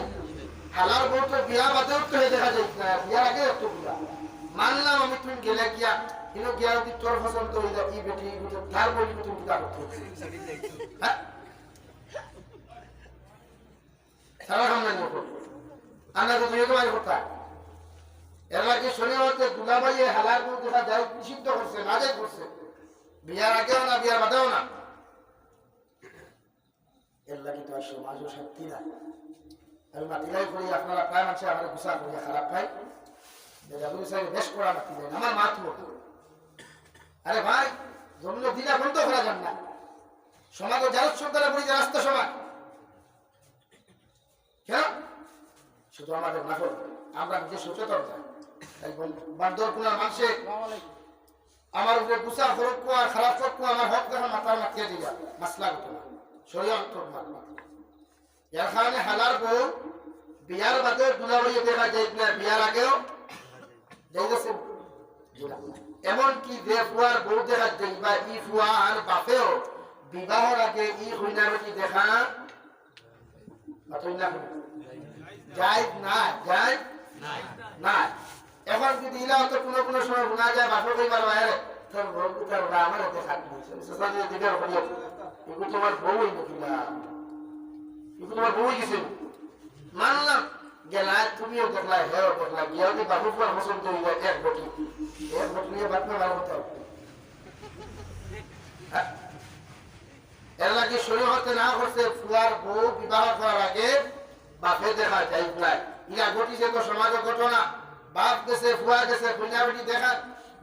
হালার বউ তো বিয়া বাদেও তো দেখা যাইত না বিয়ার আগে একটু বিয়া মানলাম আমি তুমি গেলে গিয়া কিন্তু গিয়া যদি তোর পছন্দ হয়ে যায় এই বেটি তার বলি তুমি কিতা করতে হ্যাঁ সারা সামনে দেখো আমরা তো দুই তোমার কথা এর লাগে শনি হতে দুলাভাই হালার বউ দেখা যায় নিষিদ্ধ করছে নাজেল করছে বিয়ার আগেও না বিয়ার বাদেও না এর লাগে তো আর সমাজও শক্তি না আমি মাতিলাই করি আপনারা প্রায় মানুষের আমার গুছা করিয়া খারাপ পাই বেশ করা মাতিলেন আমার মাত আরে ভাই জমিন দিনা বন্ধ করা যান না সমাজ যার সন্তানের পড়ি রাস্তা সমাজ কেন শুধু আমাদের নাফর আমরা নিজে সচেতন যাই বান্দর কোন মানুষে আমার উপরে গুছা খরচ কোয়া খারাপ করবো আমার হক দেখা মাথার মাতিয়ে দিবা মাসলা হতো না শরীয়ত এর কারণে হালার বউ বিয়ার বাদে দুলাভাইয়ে দেখা যায় না বিয়ার আগেও যাইতেছে এমনকি যে ফুয়ার বউ দেখা যায় বা ই ফুয়ার বাপেও বিবাহের আগে ই হইনা বেটি দেখা যায় না যায় না এখন যদি ইলা হতো কোনো কোনো সময় শোনা যায় বাপে কইবার বাইরে তোর বউ তার আমার দেখা দিকে এগুলো তোমার বউই নাকি না এগুলো তোমার বউই গেছে মানলাম গেলা তুমিও দেখলা হেও দেখলা গিয়া যদি বাবু ফুয়ার পছন্দ হইল এক বটি নিয়ে বাদ না ভালো হতে এর লাগে শরীয়তে না করছে ফুয়ার বউ বিবাহ করার আগে বাপে দেখা যায় প্রায় ইয়া ঘটিছে তো সমাজের ঘটনা বাপ গেছে ফুয়া গেছে কন্যা বেটি দেখা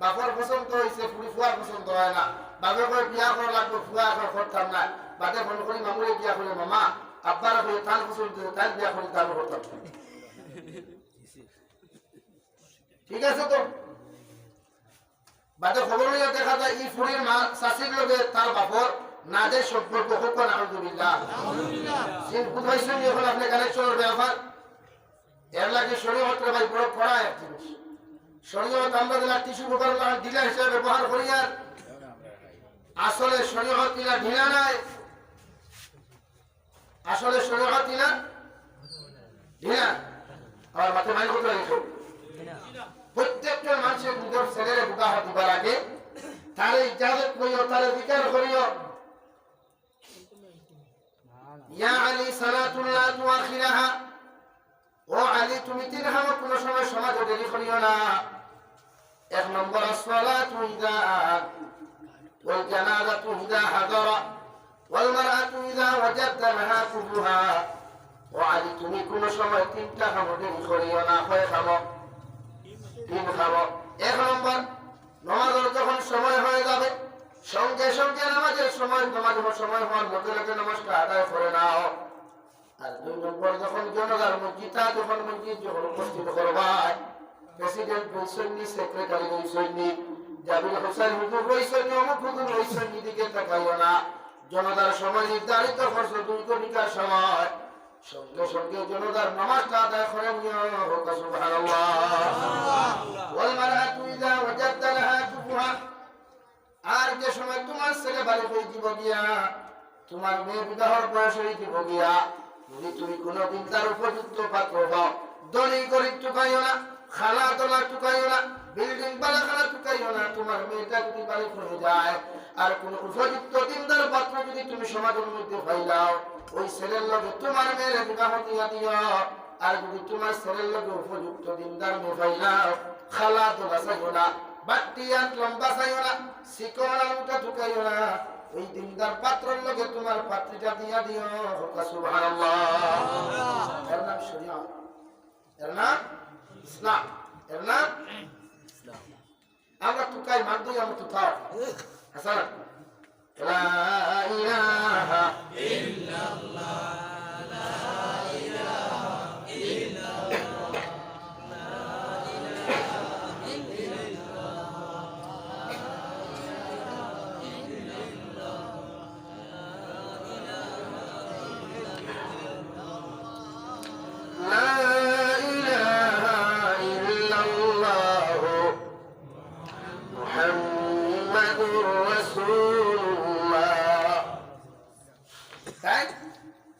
বাপর পছন্দ হয়েছে ফুয়ার পছন্দ হয় না বাপে করে বিয়া করা লাগবে ফুয়া এখন করতাম না বাদে ফোন করি মামুরে বিয়া করে মামা আব্বার তার পছন্দ তার বিয়া করে তার করতাম ঠিক আছে তো বাদে খবর নিয়ে দেখা যায় এই ফুরির মা শাশির লগে তার বাপর না যে সম্পর্ক হোক না আলহামদুলিল্লাহ সিন বুঝাইছেন এখন আপনি কানেকশনের ব্যাপার এর লাগে শরীয়ত ভাই বড় কড়া এক জিনিস শরীয়ত আমরা দিলা টিস্যু পেপার ডিলার হিসেবে ব্যবহার করি আর আসলে শরীয়ত দিলা ঢিলা নাই আসলে শরীয়ত দিলা ঢিলা আমার মাথায় মাইল করতে লাগে প্রত্যেকটা মানুষের নিজের ছেলের বিবাহ দিবার আগে তার ইজাজত করিও তার অধিকার করিও ইয়া আলী সালাতুল্লাহ তুআখিরাহা ও আলী তুমি তিনহাম কোন সময় সমাজ দেরি করিও না এক নম্বর আসসালাতু ইযা ওয়াল জানাজাতু ইযা হাদারা ওয়াল মারআতু ইযা ওয়াজাদা লাহা কুবুহা ও আলী তুমি কোন সময় তিনটা কাম দেরি করিও না হয় খাবো তিন খাবো এক নম্বর নামাজের যখন সময় হয়ে যাবে সঙ্গে সঙ্গে নামাজের সময় হওয়ার মধ্যে রেখে নামাজটা আদায় করে নাও আর দুই নম্বর যখন জনতার মসজিদটা যখন উপস্থিত করবাই প্রেসিডেন্ট বৈসন্নি সেক্রেটারি বৈসন্নি জাবির হোসেন হুজুর বৈসন্নি অমুক হুজুর বৈসন্নি দিকে তাকাইও না জনতার সময় নির্ধারিত করছে 2 ঘন্টার সময় সঙ্গে সঙ্গে জনতার নামাজটা আদায় করে নিও হোক সুবহানাল্লাহ ওয়াল মারআতু ইযা ওয়াজাদা লাহা কুবুহা আর যে সময় তোমার ছেলে বাড়ি হয়ে দিব গিয়া তোমার মেয়ে বিবাহের বয়স হয়ে দিব গিয়া যদি তুমি কোনদিন তার উপযুক্ত পাত্র হও দলি গরিব টুকাইও না খালা তোলা টুকাইও না বিল্ডিং বালাখানা টুকাইও না তোমার মেয়েটা যদি বাড়ি হয়ে যায় আর কোন উপযুক্ত দিনদার পাত্র যদি তুমি সমাজের মধ্যে পাইলাও ওই ছেলের লগে তোমার মেয়ের বিবাহ দিয়া দিও আর যদি তোমার ছেলের লগে উপযুক্ত দিনদার মেয়ে পাইলাও খালা তোলা চাইও না বাটিয়াত লম্বা চাইও না শিকড় আলুটা ঢুকাইও না ওই দিনদার পাত্রের লগে তোমার পাত্রীটা দিয়া দিও সুবহানাল্লাহ এর নাম শরীয়ত এর নাম ইসলাম এর নাম ইসলাম আমরা টুকাই মানদই আমরা টুকাও হাসান লা ইলাহা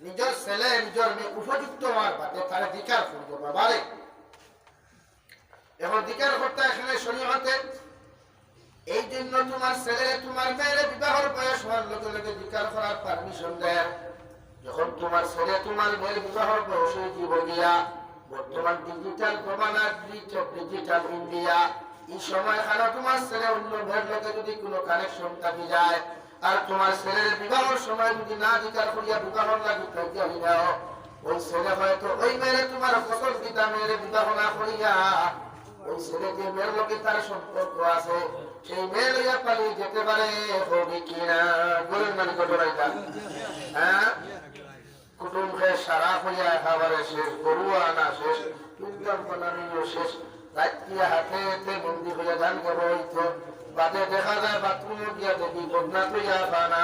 নিজের ছেলে নিজের মেয়ে উপযুক্ত হওয়ার বাদে তারা দিকার করবো বাবারে। এখন দিকার করতে এখানে শরীয়তে এই জন্য তোমার ছেলে তোমার মেয়ের বিবাহের বয়স হওয়ার লগে লগে দিকার করার পারমিশন দেয়। যখন তোমার ছেলে তোমার মেয়ের বিবাহের বয়স জীব গিয়া বর্তমান ডিজিটাল জমানা ডিজিটাল ইন্ডিয়া এই সময় খানা তোমার ছেলে অন্য মেয়ের লগে যদি কোনো কানেকশন থাকি যায় আর তোমার ছেলের বিবাহের সময় যদি না দিকার করিয়া বিবাহর লাগি থাকিয়া হইয়াও ওই ছেলে হয়তো ওই মেয়ের তোমার পছন্দিতা মেয়ের বিবাহ না করিয়া ওই ছেলে যে মেয়ের লগে তার সম্পর্ক আছে সেই মেয়ে লইয়া পালিয়ে যেতে পারে। হবে কিনা বলেন মানে কত রাইতা? হ্যাঁ, কুটুম খেয়ে সারা হইয়া একেবারে শেষ, গরু আনা শেষ, কীর্তন বানানিও শেষ, রাত্রিয়া হাতে হাতে বন্দি হইয়া গান গাব হইতো বাদে দেখা যায় বাথরুমে গিয়া দেখি বদনা তুইয়া বানা।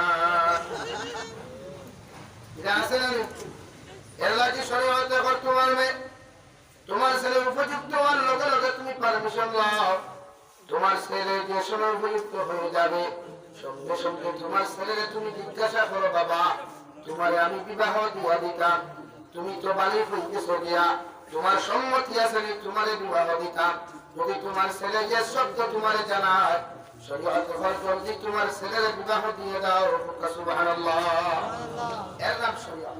এটা আছে না? এর লাগে শরীয়তে করতে পারবে। তোমার ছেলে উপযুক্ত হওয়ার লগে লগে তুমি পারমিশন লাও। তোমার ছেলে যে সময় উপযুক্ত হয়ে যাবে সঙ্গে সঙ্গে তোমার ছেলেকে তুমি জিজ্ঞাসা করো, বাবা তোমারে আমি বিবাহ দিয়া দিতাম, তুমি তো বাড়ি হইতেছ গিয়া, তোমার সম্মতি আছে তোমারে বিবাহ দিতাম। যদি তোমার ছেলে যে শব্দ তোমারে জানায় শরীয়তে জলদি তোমার ছেলের বিবাহ দিয়ে দাও। সুবহানাল্লাহ। এর নাম শরীয়ত।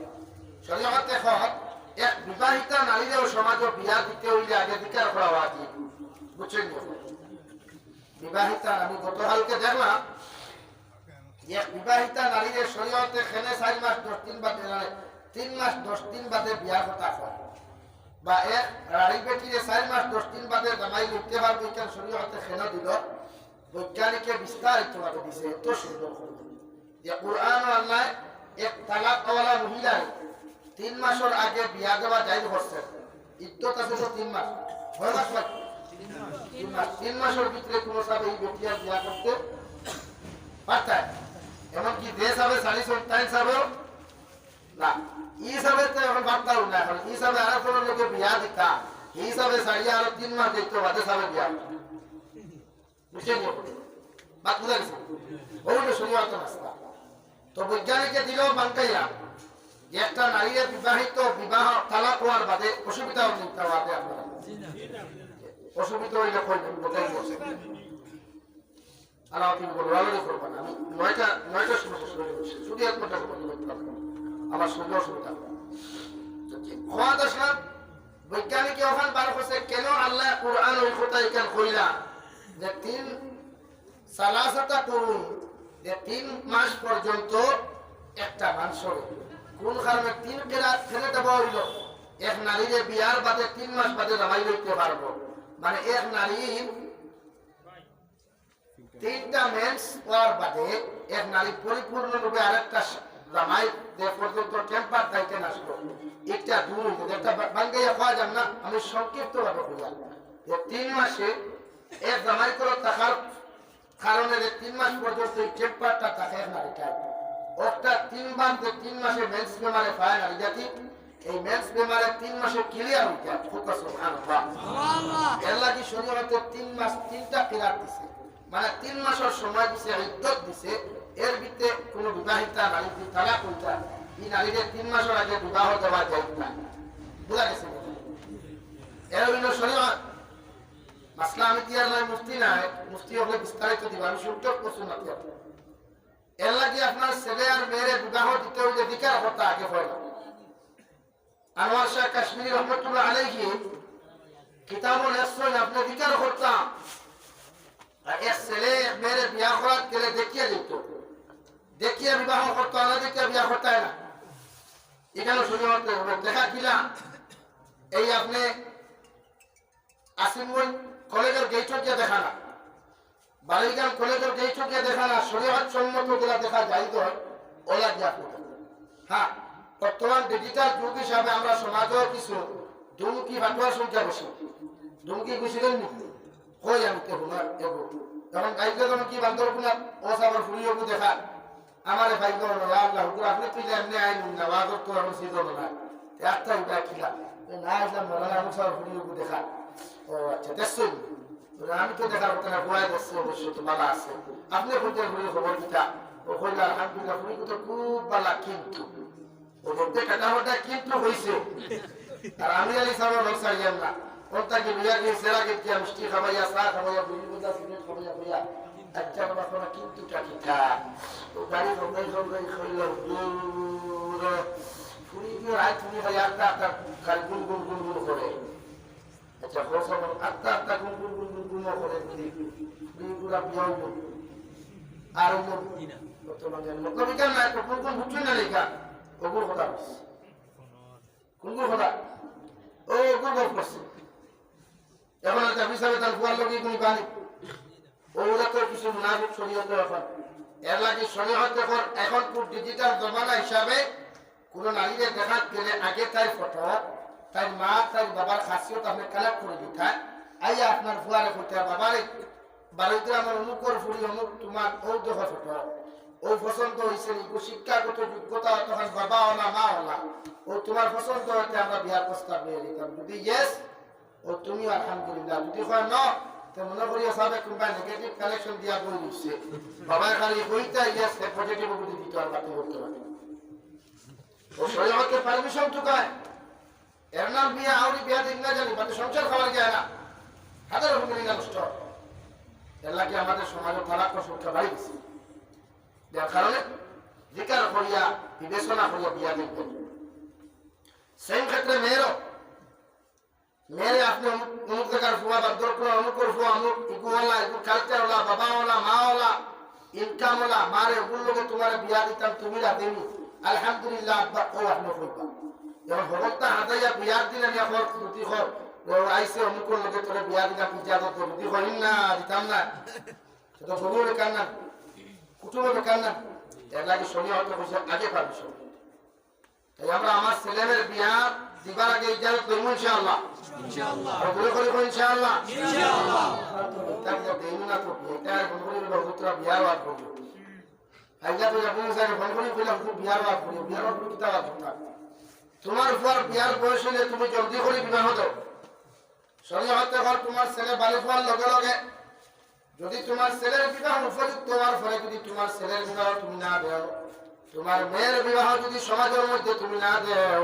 শরীয়তে এক বিবাহিতা নারীদেরও সমাজে বিয়া দিতে হইলে আগে দিকার করা উচিত, বুঝছেন? বিবাহিতা আমি গতকালকে দেখলাম এক বিবাহিতা নারীদের শরীয়তে খেলে 4 মাস 10 দিন বাদে 3 মাস 10 দিন বাদে বিয়ার কথা হয়, বা এক নারী বেটিরে 4 মাস 10 দিন বাদে জামাই লিখতে পারবে কেন শরীয়তে খেলে দিল। বৈজ্ঞানিকে বিস্তারিত ভাবে দিছে, এত সুন্দর যে কোরআন আল্লাহ এক তালাকওয়ালা মহিলার 3 মাসের আগে বিয়া দেওয়া যাই করছে। ইদ্যত আছে তো 3 মাস, 6 মাস বাকি 3 মাসের ভিতরে কোনো সাথে এই বেটিয়া বিয়া করতে পারতায়। এমনকি দেশ হবে 4.5 সাবেও না, ই হিসাবে তো এখন বার্তাও না। এখন ই হিসাবে আর কোনো লোকে বিয়া দিতা এই হিসাবে সারিয়া আরো 3 মাস দেখতে বাদে সাবে বিয়া বুঝছেন? বাদ বুঝা গেছে? ওগুলো শরীয়ত রাস্তা। তো বৈজ্ঞানিকে দিলেও বাঙ্কাইয়া যে একটা নারীর বিবাহিত বিবাহ তালাক হওয়ার বাদে অসুবিধা নিতে হবে। আপনারা অসুবিধা হইলে করবেন, বোঝাই বসে আর আপনি বলবেন করবেন। আমি 9টার সময় শেষ করে বসে শুধু 1 ঘন্টা আমার সঙ্গে অসুবিধা হওয়া আসলাম। বৈজ্ঞানিক ওখান বার করছে কেন আল্লাহ কোরআন ওই কথা এখান কইলা যে 3 করুন, যে 3 মাস পর্যন্ত একটা মানুষের কোন কারণে 3 কেরাত ফেলে দেওয়া হইল। এক নারীর বিয়ার বাদে 3 মাস বাদে জামাই লইতে পারবো, মানে এক নারীর 3টা মেন্স হওয়ার বাদে এক নারী পরিপূর্ণরূপে আরেকটা জামাই যে পর্যন্ত টেম্পার থাকতে আসলো এটা দূর হইতে একটা বাঙ্গাইয়া পাওয়া যান না। আমি সংক্ষিপ্ত ভাবে বললাম যে 3 মাসে এক জামাই করে থাকার কারণে 3 মাস পর্যন্ত এই টেম্পারটা থাকে নারীটা ওটা 3 বার যে 3 মাসে মেন্স বেমারে পায় নারী জাতি, এই মেন্স বেমারে 3 মাসে ক্লিয়ার হইতে সুবহানাল্লাহ। এর লাগি শরীয়তে 3 মাস 3টা কিরাত দিছে, মানে 3 মাসের সময় দিছে, ইদ্যত দিছে। এর ভিতরে কোন বিবাহিতা নারী যদি তালাক হইতা এই নারীদের 3 মাসের আগে বিবাহ দেওয়া যায় না। বুঝা গেছে? এর হইল শরীয়ত। মাসলা আমি দিয়ার নয়, মুফতি নাই, মুফতি হলে বিস্তারিত দিব, আমি সুযোগ করছি না। এর লাগে আপনার ছেলে আর মেয়ের বিবাহ দিতে হইলে দিকার কথা আগে হয়। আনোয়ার শাহ কাশ্মীরি রহমতুল্লাহ আলাইহি কিতাবুল ইসলাম আপনি দিকার করতাম এক ছেলে মেয়ের বিয়া করার গেলে দেখিয়ে দিত, দেখিয়ে বিবাহ করতো না, দেখিয়ে বিয়া করতে না। এখানে শুধুমাত্র দেখা কিলা এই আপনি আসিমগঞ্জ কলেজের গেটত গিয়ে দেখা না, বাড়িগান কলেজের যেই চোখে দেখা না শরীয়ত সম্মত গুলা দেখা যায় তো ওলা দিয়া করতে। হ্যাঁ, বর্তমান ডিজিটাল যুগ হিসাবে আমরা সমাজেও কিছু দুমুখী ভাটুয়ার সংখ্যা বেশি। দুমুখী বুঝিলেন নি? কই আমি কে হুনার এগো যখন গাইতে যখন কি বান্দর গুলা ও সাবার ফুরিয়েও দেখা আমারে ভাইগো আল্লাহ হুকুর আপনি তুই এমনি আইন না ওয়াগর তো আমি সিজন না একটা উঠা খিলা না আসলাম মনে আমি সাবার ফুরিয়েও দেখা। ও আচ্ছা দেখছেন আমি তো দেখার কথা না ভয় দেখছি অবশ্য তো ভালো আছে। আপনি বলতে ঘুরে খবর কিটা ও কইলা আলহামদুলিল্লাহ ফুরি তো খুব ভালো কিন্তু ও বলতে কাটাটা কিন্তু হইছে। আর আমি আলি সাহেব লোক সারিয়াম না কোনটাকে বিয়া গিয়ে সেরা গিয়ে কি মিষ্টি খাবাইয়া চা খাবাইয়া বিড়ি বুঝা সিগারেট খাবাইয়া কইয়া আচ্ছা বাবা কোন কিন্তু কিটা ও গাড়ি বন্ধই সবাই কইল ফুরি কি রাত ফুরি ভাই আটটা আটটা গাড়ি গুন গুন গুন গুন করে। আচ্ছা বছর আটটা আটটা গুন গুন গুন গুন গুন করে পুরা বিয়াও আর বর্তমানে লোকবিজ্ঞা না একটা কোন কোন বুঝছেন না লেখা ওগুলো কথা কোন কোন কথা ও ওগুলো গল্প করছে। এখন একটা হিসাবে তার ফুয়ার লোক কোনো বাণী ওগুলো তো কিছু মুনাফিক শরীয়ত এখন এর লাগে শরীয়ত এখন খুব ডিজিটাল জমানা হিসাবে কোন নারীকে দেখা গেলে আগে তাই ফটো তাই মা তাই বাবার খাসিয়ত আপনি কালেক্ট করে দিতেন আইয়া আপনার ফুয়ারে করতে বাবারে বাড়িতে আমার অমুকর ফুরি অমুক তোমার ও দেখো ফটো ও পছন্দ হয়েছে শিক্ষাগত যোগ্যতা তখন বাবা ওলা মা ওলা ও তোমার পছন্দ হতে আমরা বিয়ার প্রস্তাব নিয়ে দিতাম। যদি ইয়েস ও তুমি আলহামদুলিল্লাহ, যদি হয় ন তো মনে করি সবে কোনবা নেগেটিভ কালেকশন দিয়া বই দিচ্ছে বাবা খালি বইটা ইয়েস পজিটিভ বুদ্ধি দিতে আর বাকি করতে পারে ও শরীয়তে পারমিশন চুকায় এর নাম বিয়া আউরি বিয়া দিন না জানি বাকি সংসার খাওয়ার যায় না হাজার রকমের নষ্ট। এর লাগে আমাদের সমাজের তালাক সংখ্যা বাড়ি গেছে যার কারণে জিকার করিয়া বিবেচনা করিয়া বিয়া দেখবেন। সেই ক্ষেত্রে মেয়েরও মেয়েরে আপনি অমুক জায়গার ফুয়া বা দরকার অমুকর ফুয়া অমুক ইকুওয়ালা ইকু কালচারওয়ালা বাবাওয়ালা মাওয়ালা ইনকামওয়ালা মারে ওগুলো লোকে তোমার বিয়া দিতাম তুমি রাতেনি আলহামদুলিল্লাহ আব্বা ও আপনি কইবা যখন ভগবতা হাতাইয়া বিয়ার দিলেন এখন যদি হয় আইসে অমুকর লোকে তোরে বিয়া দিলাম ইজাজত যদি হইন না দিতাম না সেটা সবুর বেকার না কুটুমে বেকার না। এর লাগে শরীয়ত হইছে আগে পারমিশন। তাই আমরা আমার ছেলেমেয়ের বিয়া দিবার আগে ইজাজত দেব ইনশাআল্লাহ ইনশাআল্লাহ আর বলে করি ইনশাআল্লাহ ইনশাআল্লাহ তাহলে দেইন না তো এটা কোন কোন বহুতরা বিয়া ওয়াজ করব আইজা তো আপনি স্যার ফোন করে কইলাম তুমি বিয়া ওয়াজ করো বিয়া ওয়াজ কি তাওয়া কথা তোমার উপর বিয়ার বয়স হলে তুমি জলদি করে বিবাহ দাও। শরীয়তে হল তোমার ছেলে বালিশ হওয়ার লগে লগে যদি তোমার ছেলের বিবাহ উপযুক্ত হওয়ার ফলে যদি তোমার ছেলের বিবাহ তুমি না দেও তোমার মেয়ের বিবাহ যদি সমাজের মধ্যে তুমি না দেও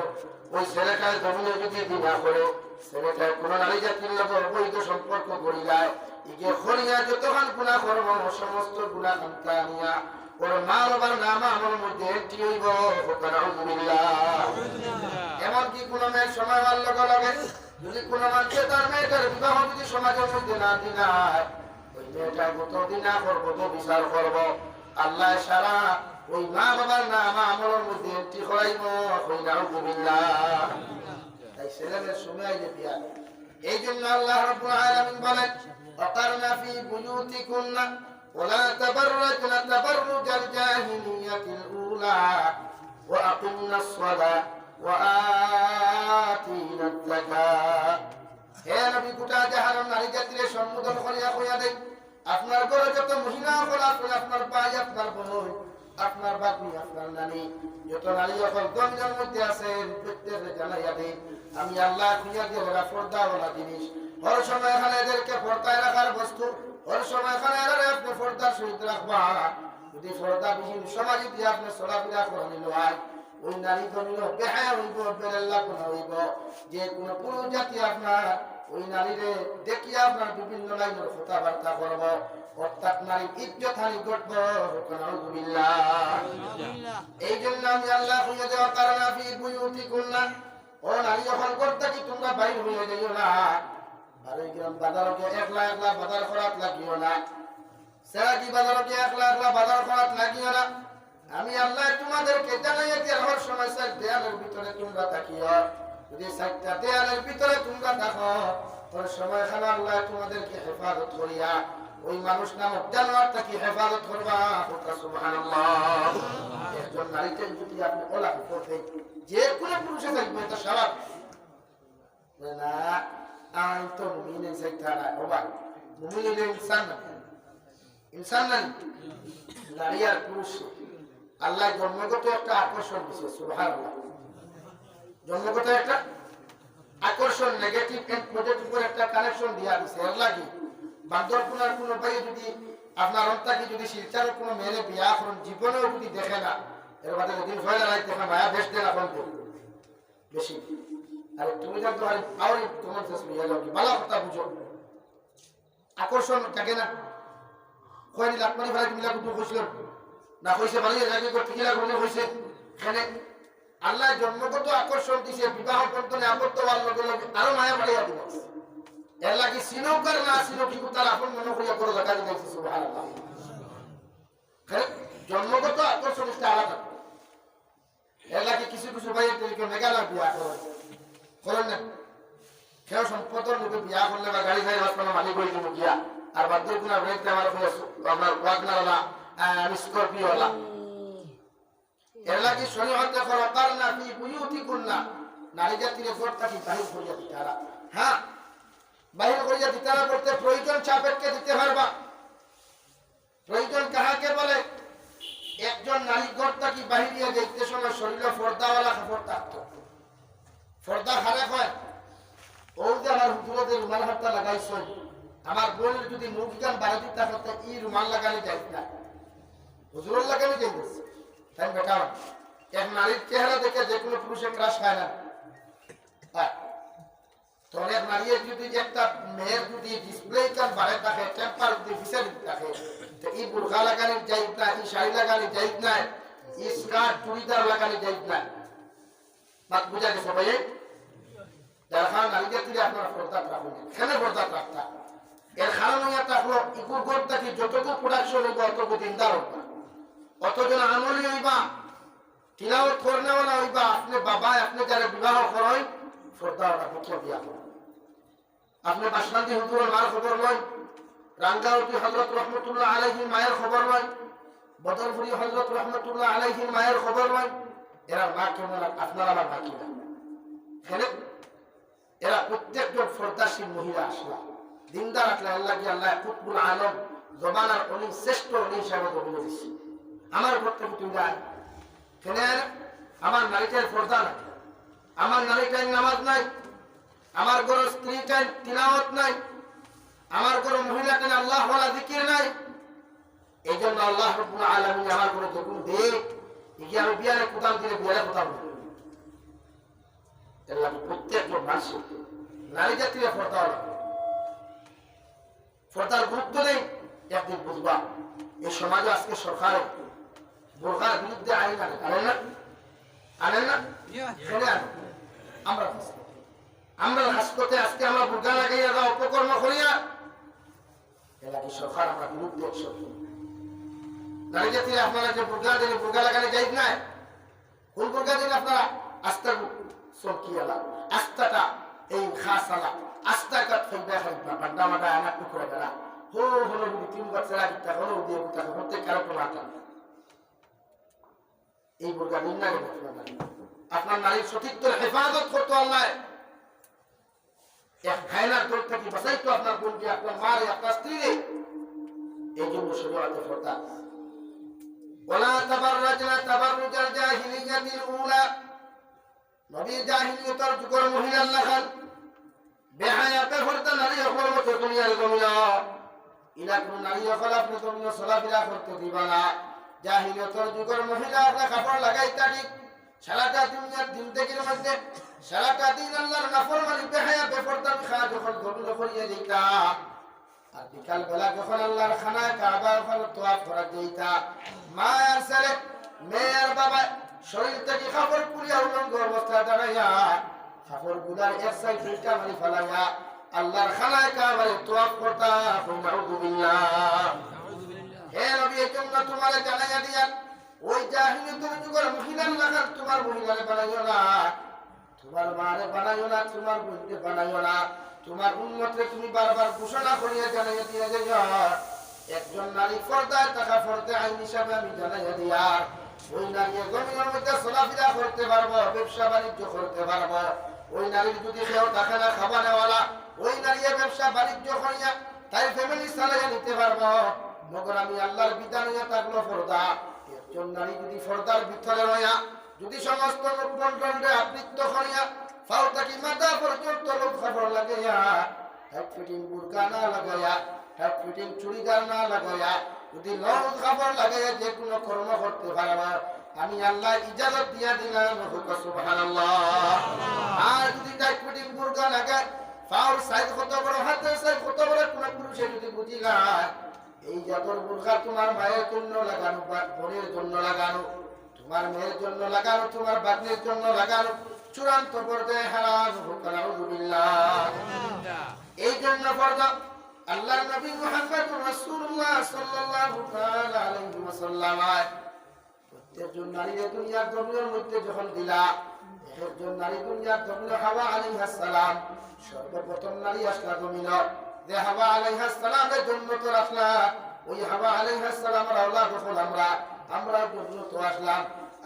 ওই ছেলেটার জমিনে যদি বিবাহ করে ছেলেটার কোন নারী জাতির লোক অবৈধ সম্পর্ক করিলায় ইকে খরিয়া যতক্ষণ গুণা করবো সমস্ত গুণা খান্তা নিয়া ওর মা বাবার নাম আমার মধ্যে এন্ট্রি হইব। এমনকি কোন মেয়ের সময় হওয়ার লগে লগে যদি কোন মানুষে তার মেয়েটার বিবাহ যদি সমাজের মধ্যে না দিনায় ওই মেয়েটার কতদিন না করবো তো বিচার করবো আল্লাহ সারা ওই মা বাবার নাম আমার মধ্যে এন্ট্রি করাইব। তাই ছেলেমেয়ের সময় আইলে বিয়া এই জন্য আল্লাহ রাব্বুল আলামিন বলেন অকারনা ফি বুয়ুতিকুন্না ওয়ালা তাবাররাজনা তাবাররুজাল জাহিলিয়াতিল উলা ওয়া আকিমনাস সালাহ ওয়া আতিনাজ যাকাত। হে নবী গোটা জাহানের নারী জাতিরে সম্বোধন করিয়া কইয়া দেই আপনার ঘরে যত মহিলা আছে আপনার ভাই আপনার বোন আপনার বাপি আপনার নানি যত নারী এখন গঞ্জের মধ্যে আছেন প্রত্যেকে জানাইয়া দেই আমি আল্লাহ খুঁজা দিয়ে ওরা পর্দাওয়ালা জিনিস ওর সময় এখানে এদেরকে পর্দায় রাখার বস্তু ওর সময় এখানে এদের আপনি পর্দার সহিত রাখবা। যদি পর্দাবিহীন সমাজে দিয়ে আপনি চলাফেরা করে নিল হয় ওই নারী ধরিল বেহায়া হইব বেরেল্লা কোন হইব যে কোনো পুরুষ জাতি আপনার ওই নারীরে দেখিয়া আপনার বিভিন্ন লাইনের কথাবার্তা করব অর্থাৎ নারী ইজ্জত হানি ঘটব। এই জন্য আমি আল্লাহ খুঁজে দেওয়া কারণ আপনি বুয়ুতিকুন্না ও নারী যখন করতে কি তোমরা বাইর হয়ে যাইও না বাড়ি গ্রাম বাজারকে একলা একলা বাজার করাত লাগিও না সেরা কি বাজারকে একলা একলা বাজার করাত লাগিও না। আমি আল্লাহ তোমাদেরকে জানাইয়া দেওয়ার সময় স্যার দেয়ালের ভিতরে তোমরা থাকিও যদি সাতটা দেয়ালের ভিতরে তোমরা থাকো ওই সময় খানা আল্লাহ তোমাদেরকে হেফাজত করিয়া ওই মানুষ নামক জানোয়ার থেকে হেফাজত করবা। সুবহানাল্লাহ। একজন নারীকে যদি আপনি ওলা করবেন, যে কোনো পুরুষে থাকবে এটা স্বাভাবিক না। আমি তো মুমিন সাইতারা ওবা মুমিন ইনসান না, ইনসান না, নারী আর পুরুষ আল্লাহ জন্মগত একটা আকর্ষণ দিয়েছে। সুবহানাল্লাহ। জন্মগত একটা আকর্ষণ, নেগেটিভ এন্ড পজিটিভ একটা কানেকশন দিয়া দিছে। এর লাগি বান্দরপুনার কোন ভাই যদি আপনার অন্তাকে যদি শিলচারের কোনো মেয়ে বিয়া করেন, জীবনেও যদি দেখে না, এর বাদে যদি ভয় লাগে দেখা মায়া বেশ দেন এখন বেশি। আর তুমি যা তোমার আর তোমার শেষ বিয়া যাও, ভালো কথা বুঝো, আকর্ষণ থাকে না। কয়নি লাখমানি ভাই তুমি লাখ কইছিল না, কইছে ভালো জায়গা করতে গেলে মনে হয়েছে এখানে আল্লাহ জন্মগত আকর্ষণ দিছে। বিবাহ বন্ধনে আবদ্ধ হওয়ার লগে লগে আরো মায়া বাড়িয়া দিল। এর লাগি সিনকার না সিনো কিন্তু তার আপন মনে করিয়া করে দেখা দিয়েছে। সুবহানাল্লাহ। জন্মগত আকর্ষণ আলাদা। এর লাগি কিছু কিছু ভাইয়ের তরিকে মেঘালয় বিয়া করেন না, কেউ সম্পদের লোকে বিয়া করলে বা গাড়ি গাড়ি হাসপাতাল মালিক হয়ে যাবো গিয়া, আর বাধ্য কিনা ব্রেকটা আমার আপনার ওয়াগনারওয়ালা স্করপিওওয়ালা। এর লাগি শরীয়ত দেখো ওয়াকারনা ফি বুয়ুতিকুন্না, নারী জাতির ঘর থেকে বাহির করিয়া দিতারা। হ্যাঁ, বাহির করিয়া দিতারা করতে প্রয়োজন সাপেক্ষে দিতে পারবা। প্রয়োজন কাহাকে বলে? একজন নারী ঘর থেকে বাহিরিয়া যাইতে সময় শরীরে পর্দাওয়ালা কাপড় থাকতো। পর্দা খারাপ হয়, ও যে আমার হুজুরদের রুমাল হাতটা লাগাইছ, আমার বোনের যদি মুখ গান বাড়াতে থাকতে ই রুমাল লাগানো যাই না, হুজুরের লাগানো যাইতেছে। তাই বেটা এক নারীর চেহারা দেখে যে কোনো পুরুষের ক্রাশ খায় না। তো অনেক নারী যদি একটা মেয়ের যদি ডিসপ্লে কান বাড়ে থাকে, টেম্পার যদি ফিসারি থাকে, তো এই বুরখা লাগানি যাইত না, এই শাড়ি লাগানি যাইত না, এই স্কার্ট চুড়িদার লাগানি যাইত না। বাদ বুঝা গেছে ভাই? যার কারণ নারীদের থেকে আপনারা পর্দা রাখুন, এখানে পর্দা রাখতা। এর কারণ হইয়া থাকলো ইকুর ঘর থেকে যতটুকু প্রোডাকশন হইব অতটুকু দিনদার হইবা, অতজন আমলি হইবা, তিলাওয়াত করনেওয়ালা হইবা। আপনি বাবা আপনি যারা বিবাহ করেন পর্দাওয়ালা পক্ষে বিয়া করেন। আপনি বাসনান্দি হুজুরের মার খবর নয়, রাঙ্গাউটি হযরত রহমতুল্লাহ আলাইহির মায়ের খবর নয়, বদরপুরি হযরত রহমতুল্লাহ আলাইহির মায়ের খবর নয়। এরা মা কেমন আপনার আমার মা কিনা? এরা প্রত্যেকজন পর্দাশীল মহিলা আসলা, দিনদার আসলে আল্লাহ কি আল্লাহ কুতুবুল আলম জমানার অনেক শ্রেষ্ঠ অনেক হিসাবে অভিনয় দিচ্ছে। আমার ঘর থেকে তুমি যায় কেন? আমার নারীটার পর্দা নাই, আমার নারীটার নামাজ নাই, আমার ঘর স্ত্রীটার তিলাওয়াত নাই, আমার ঘর মহিলাটার আল্লাহ ওয়ালা জিকির নাই। এই জন্য আল্লাহ রাব্বুল আলামিন আমার ঘরে যখন দেখ দেখি আমি বিয়ারে কোথাও দিলে বিয়ারে কোথাও নেই। এর লাগে প্রত্যেকজন মানুষ নারী জাতির পর্দা লাগবে। পর্দার গুরুত্ব নেই একদিন বুঝবা। এই সমাজে আজকে সরকারে বোরখার বিরুদ্ধে আইন আনে না, আনে না, ফেলে আনে। আমরা হাসপাতালে আজকে আমরা বোরখা লাগাইয়া যা অপকর্ম করিয়া এলাকি সরকার আমরা বিরুদ্ধে একশো। নারী জাতির আপনারা যে বোরখা দিলে বোরখা লাগালে যাই না, কোন বোরখা দিলে আপনারা আস্তার সকিয়ালা আস্তাটা এই খাসালা আস্তাকাত ফেলবে খাইবা বান্ডা মাটা আনা টুকরা গেলা হো হলো বুড়ি তিন বছর আগে তা হলো দিয়ে বুটা করতে কারো কোনো আটা এই বোরখা দিন না গেলে আপনার নারীর সঠিকত্বের হেফাজত করতো আল্লাহ। এক খায়নার দোষ থেকে বাঁচাইতো আপনার বোনকে, আপনার মারে, আপনার স্ত্রী। এই জন্য শরীয়তে পর্দা। ওয়ালা তাবাররাজনা তাবাররুজাল জাহিলিয়াতিল উলা, নবী জাহিলিয়তের যুগের মহিলা লাখান বেহায়াতে পর্দা নারী হওয়ার মতো দুনিয়ার জমিনা ইলা কোন নারী হল আপনি জমিনা চলাফেরা করতে দিবা না। জাহিলিয়তের যুগের মহিলা আপনার কাপড় লাগাই তারি সারাটা দুনিয়ার জিন্দেগির মধ্যে সারাটা দিন আল্লাহর নাফরমানি বেহায়া বেপরদা খা যখন গভীর করিয়া যাইতা, আর বিকাল বেলা যখন আল্লাহর খানায় কাবা ওখানে তোয়াফ করা যাইতা, মা আর ছেলে মেয়ে আর বাবা শরীর থেকে কাপড় পুড়িয়া উলঙ্গ অবস্থা দাঁড়াইয়া কাপড় গুলার এক সাইড ফিল্টা মারি ফেলাইয়া আল্লাহর খানায় কাবায় তোয়াফ করতা। নাউযুবিল্লাহ। হে নবী, এই জন্য তোমারে জানাইয়া দিয়া ওই জাহিলিয়তের যুগের মহিলার লাগান তোমার মহিলারে বানাইও না, তোমার মারে বানাইও না, তোমার বোনকে বানাইও না। তোমার উম্মতকে তুমি বারবার ঘোষণা করিয়া জানাইয়া দিয়া যাইয়া একজন নারী পর্দায় থাকা পর্দা আইন হিসাবে আমি জানাইয়া দিয়ার ওই নারী জমিনের মধ্যে চলাফেরা করতে পারবো, ব্যবসা বাণিজ্য করতে পারবো। ওই নারীর যদি কেউ থাকে না খাবা নেওয়ালা, ওই নারী ব্যবসা বাণিজ্য করিয়া তাই ফ্যামিলি চালাইয়া নিতে পারবো। মগর আমি আল্লাহর বিধান হইয়া থাকলো পর্দা। একজন নারী যদি পর্দার ভিতরে রইয়া যদি সমস্ত লোকমন্ডলে আবৃত্ত করিয়া পাও থাকি মাথা পর্যন্ত লোক খবর লাগাইয়া হেড ফিটিং বুরকা না লাগাইয়া হেড ফিটিং চুড়িদার না লাগাইয়া যদি লং খবর লাগাইয়া যে কোনো কর্ম করতে পারবা, আমি আল্লাহ ইজাজত দিয়া দিলাম, সুবহানাল্লাহ। আর যদি টাইট ফিটিং বুরকা লাগায় পাওর সাইজ কত বড়, হাতের সাইজ কত বড়, কোন পুরুষে যদি বুঝিলা এই জাতর বুরকা তোমার মায়ের জন্য লাগানো বা বোনের জন্য লাগানো, তোমার মেয়ের জন্য লাগানো, তোমার বাগ্নের জন্য লাগানো, চূড়ান্ত পর্যায়ে হারাম। নাউযুবিল্লাহ। এই জন্য পর্দা আল্লাহর নবী মুহাম্মদ রাসূলুল্লাহ সাল্লাল্লাহু তাআলা আলাইহি ওয়াসাল্লাম প্রত্যেকজন নারীর দুনিয়ার জমিনের মধ্যে যখন দিলা, একজন নারী দুনিয়ার জমিন হাওয়া আলাইহিস সালাম, সর্বপ্রথম নারী আসলা জমিন, যে হাওয়া আলাইহিস সালামের জন্য তো আসলা, ওই হাওয়া আলাইহিস সালামের আওলাদ হল আমরা জন্য তো আসলাম।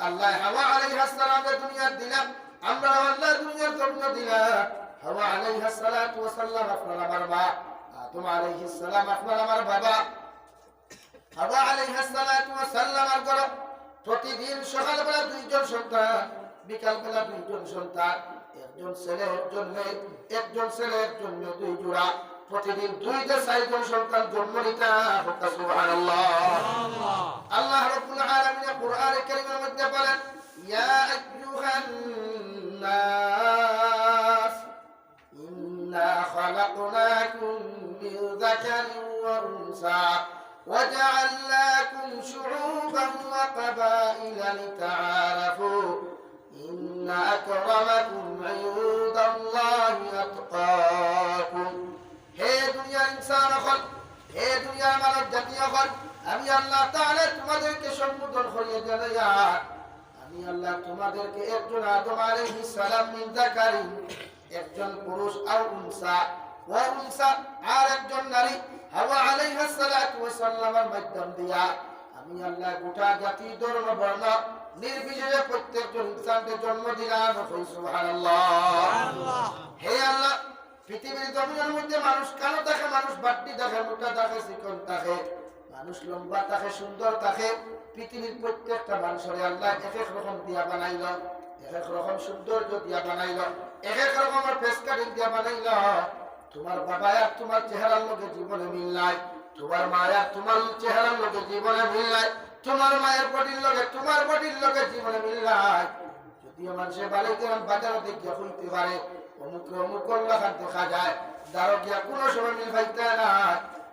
আল্লাহ হাওয়া আলাইহিস সালামের দুনিয়ার দিলাম, আমরা আল্লাহ দুনিয়ার জন্য দিলাম। হাওয়া আলাইহিস সালাতু ওয়াস সালাম আপনার আমার মা, আদম আলাইহিস সালাম আপনার আমার বাবা। হাওয়া আলাইহিস সালাতু ওয়াস সালামের ঘরে প্রতিদিন সকালবেলা দুইজন সন্তান, বিকালবেলা দুইজন সন্তান, একজন ছেলে একজন মেয়ে, একজন ছেলে একজন মেয়ে, দুই জোড়া, প্রতিদিন দুইটা চারজন সন্তান জন্ম নিতা। সুবহানাল্লাহ। আল্লাহ রাব্বুল আলামিন কোরআনে কারীমের মধ্যে বলেন, ইয়া আইয়ুহান নাস ইন্না খালাকনাকুম মিন যাকারিন ওয়া উনসা وجعلناكم شعوبا وقبائل لتعارفوا إن أكرمكم عند الله أتقاكم। হে দুনিয়ার ইনসান হল, হে দুনিয়ার মানব জাতি হল, আমি আল্লাহ তাআলা তোমাদেরকে সম্বোধন করিয়া জানাইয়া, আমি আল্লাহ তোমাদেরকে একজন আদম আলাইহিস সালাম মিন যাকারিন, একজন পুরুষ, আর উনসা ওয়া উনসা, আর একজন নারী হাওয়া আলাইহিস সালাতু ওয়াস সালামের মাধ্যম দিয়া আমি আল্লাহ গোটা জাতি ধর্ম বর্ণ নির্বিশেষে প্রত্যেকজন ইনসানকে জন্ম দিলাম। সুবহানাল্লাহ। হে আল্লাহ, পৃথিবীর জমিনের মধ্যে মানুষ কালো থাকে, মানুষ বাট্টি থাকে, মোটা থাকে, চিকন থাকে, মানুষ লম্বা থাকে, সুন্দর থাকে। পৃথিবীর প্রত্যেকটা মানুষের আল্লাহ এক এক রকম দিয়া বানাইল, এক এক রকম সৌন্দর্য দিয়া বানাইল, এক এক রকমের ফেস কাটিং দিয়া বানাইল। তোমার বাবা আর তোমার চেহারার লোকে জীবনে মিল নাই, তোমার মা আর তোমার চেহারার লোকে জীবনে মিল নাই, তোমার মায়ের বডির লোকে তোমার বডির লোকে জীবনে মিল নাই। যদিও মানুষের বাড়ি গ্রাম বাজারে দেখিয়া হইতে পারে অমুক অমুক লেখা দেখা যায়, দাঁড়ো গিয়া কোনো সময় মিল পাইতে না।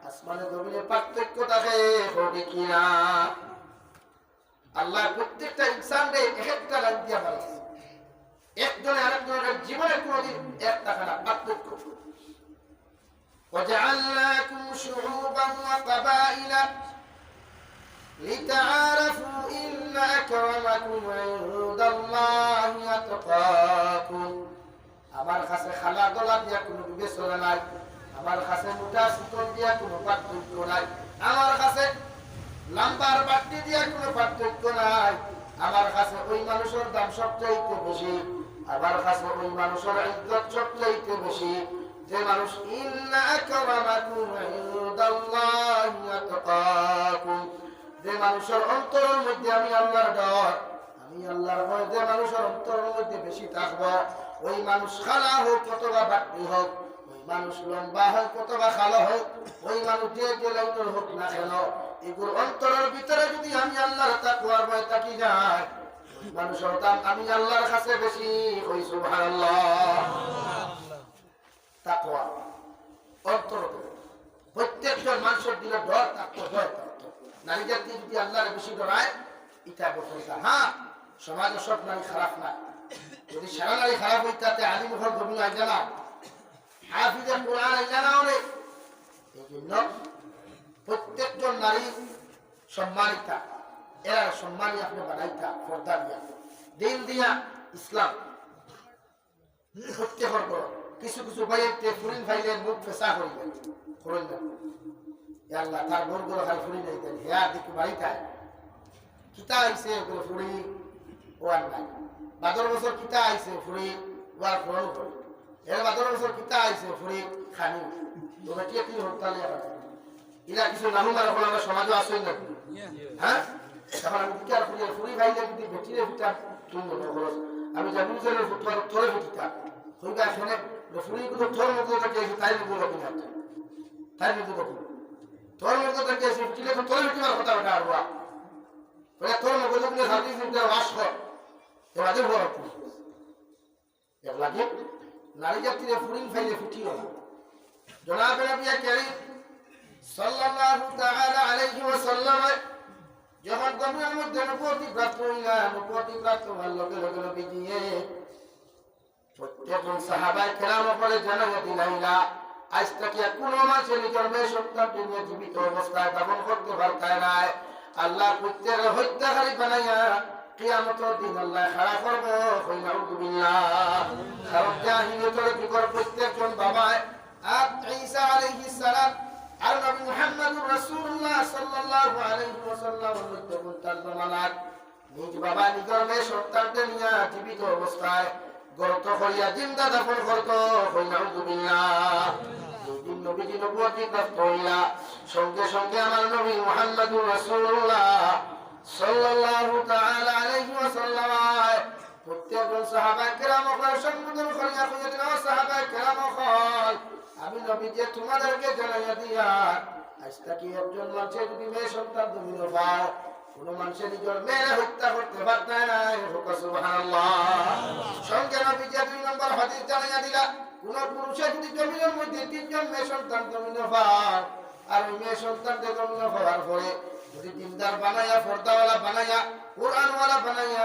আসমানে জমিনে পার্থক্য থাকে, হবে কিনা? আল্লাহ প্রত্যেকটা ইনসানকে এক একটা রাগ দিয়া পাইছে, একজনে আরেকজনের জীবনে কোনোদিন একটা খারাপ পার্থক্য। وجعلناكم شعوبا وقبائل لتعارفوا إن أكرمكم عند الله أتقاكم। আমার কাছে খালা গলা দিয়া কোনো বিবেচনা নাই, আমার কাছে মোটা সুতন দিয়া কোনো পার্থক্য নাই, আমার কাছে লম্বার বাট্টি দিয়া কোনো পার্থক্য নাই। আমার কাছে ওই মানুষের দাম সবচাইতে বেশি, আমার কাছে ওই মানুষের ইজ্জত সবচাইতে বেশি যে মানুষ ইন্না আকরামাকুম ইনদাল্লাহি আতকাকুম, যে মানুষের অন্তরের মধ্যে আমি আল্লাহর ডর, আমি আল্লাহর ভয় যে মানুষের অন্তরের মধ্যে বেশি থাকবো, ওই মানুষ খালা হোক অথবা বাট্টি হোক, ওই মানুষ লম্বা হোক অথবা খালো হোক, ওই মানুষ যে লাইনের হোক না কেন, এগুলো অন্তরের ভিতরে যদি আমি আল্লাহর তাকওয়ার ভয় থাকি যায়, ওই মানুষের দাম আমি আল্লাহর কাছে বেশি। ওই সুবহানাল্লাহ। তাকওয়া অন্তর, প্রত্যেকজন মানুষের দিলে ডর থাকতো, ভয় থাকতো। নারী জাতি যদি আল্লাহর বেশি ডরায়, এটা বলতে হ্যাঁ সমাজে সব নারী খারাপ না, যদি সারা নারী খারাপ হইতে আলিম হল গভীর আই জানা, হাফিজে কোরআন আই জানা অনেক। এই জন্য প্রত্যেকজন নারী সম্মানিতা, এরা সম্মানী আপনি বানাইতা পর্দা দিয়া, দিন দিয়া ইসলাম প্রত্যেকের বড়। কিছু কিছু ভাইয়ের ফুরিন ভাইলের মুখ ফেসা করিলেন, আল্লাহ তার বোনগুলো খালি ফুড়ি নেই দেন হেয়ার দিকে বাড়িটায় কিতা আইছে ওগুলো ফুড়ি ও আর নাই 12 বছর কিতা আইছে ফুড়ি ও আর ফোন করে এর 12 বছর কিতা আইছে ফুড়ি খানি তো বেটিয়ে কি হরতালে ইলা কিছু নাহুমার এখন আমরা সমাজে আসই না হ্যাঁ এখন আমি কি আর ফুড়ি ভাইলে যদি বেটিয়ে ভিটা তুমি খরচ আমি জানি যে ফুটবল তোরে ভিটা কইবা এখানে ফুড়ি গুলো তোর মতো থেকে তাই মতো কিনা তাই মতো তোর মতো থেকে ফিটিলে তো তোর ভিটিবার কথা ওটা আরবা বলে তোর মতো তুমি সাথে সাথে ওয়াশ কর এবারে বড় এগুলা কি নারী জাতির ফুরিং ফাইলে ফুটিও না জনাব নবী করিম সাল্লাল্লাহু তাআলা আলাইহি ওয়াসাল্লাম যখন দুনিয়ার মধ্যে নবুয়তি প্রাপ্ত হইলেন নবুয়তি প্রাপ্ত হওয়ার লগে লগে নবী দিয়ে প্রত্যেকজন সাহাবায়ে কেরাম করে জানাতে দিলাইলা আজ থেকে কোনো মানুষের নিজের মেয়ে সন্তানকে নিয়ে জীবিত অবস্থায় দাফন করতে পারতায় না আল্লাহ প্রত্যেক হত্যাকারী বানাইয়া কিয়ামতের দিন আল্লাহ খাড়া করবো কই নাউযুবিল্লাহ কারণ জাহিলিয়াতের যুগের প্রত্যেকজন বাবায় ঈসা আলাইহিস সালাম আর নবী মুহাম্মদুর রাসূলুল্লাহ সাল্লাল্লাহু আলাইহি ওয়াসাল্লামের মধ্যে তার জামানাত নিজ বাবা নিজের মেয়ে সন্তানকে নিয়ে জীবিত অবস্থায় গর্ত করিয়া জিন্দা দাফন করত কই নাউযুবিল্লাহ দিন নবীজি নবুয়তি প্রাপ্ত হইলা সঙ্গে সঙ্গে আমার নবী মুহাম্মদুর রাসূলুল্লাহ সাল্লাল্লাহু তাআলা আলাইহি ওয়াসাল্লাম প্রত্যেকজন সাহাবায়ে কেরামকে সম্বোধন করিয়া কইলেন ও সাহাবায়ে কেরামগণ আমি নবী যে তোমাদেরকে জানাইয়া দিয়া আজ থেকে একজন মানুষের যদি মেয়ে সন্তান তুমি পাও কোন মানুষের নিজের মেয়ে হত্যা করতে পারত না সুবহানাল্লাহ সঙ্গে নবী যে 2 নম্বর হাদিস জানাইয়া দিলা কোন পুরুষের যদি জমিনের মধ্যে 3 জন মেয়ে সন্তান তুমি পাও আর ওই মেয়ে সন্তানকে জমিন পাওয়ার পরে যদি দিনদার বানাইয়া পর্দাওয়ালা বানাইয়া কোরআনওয়ালা বানাইয়া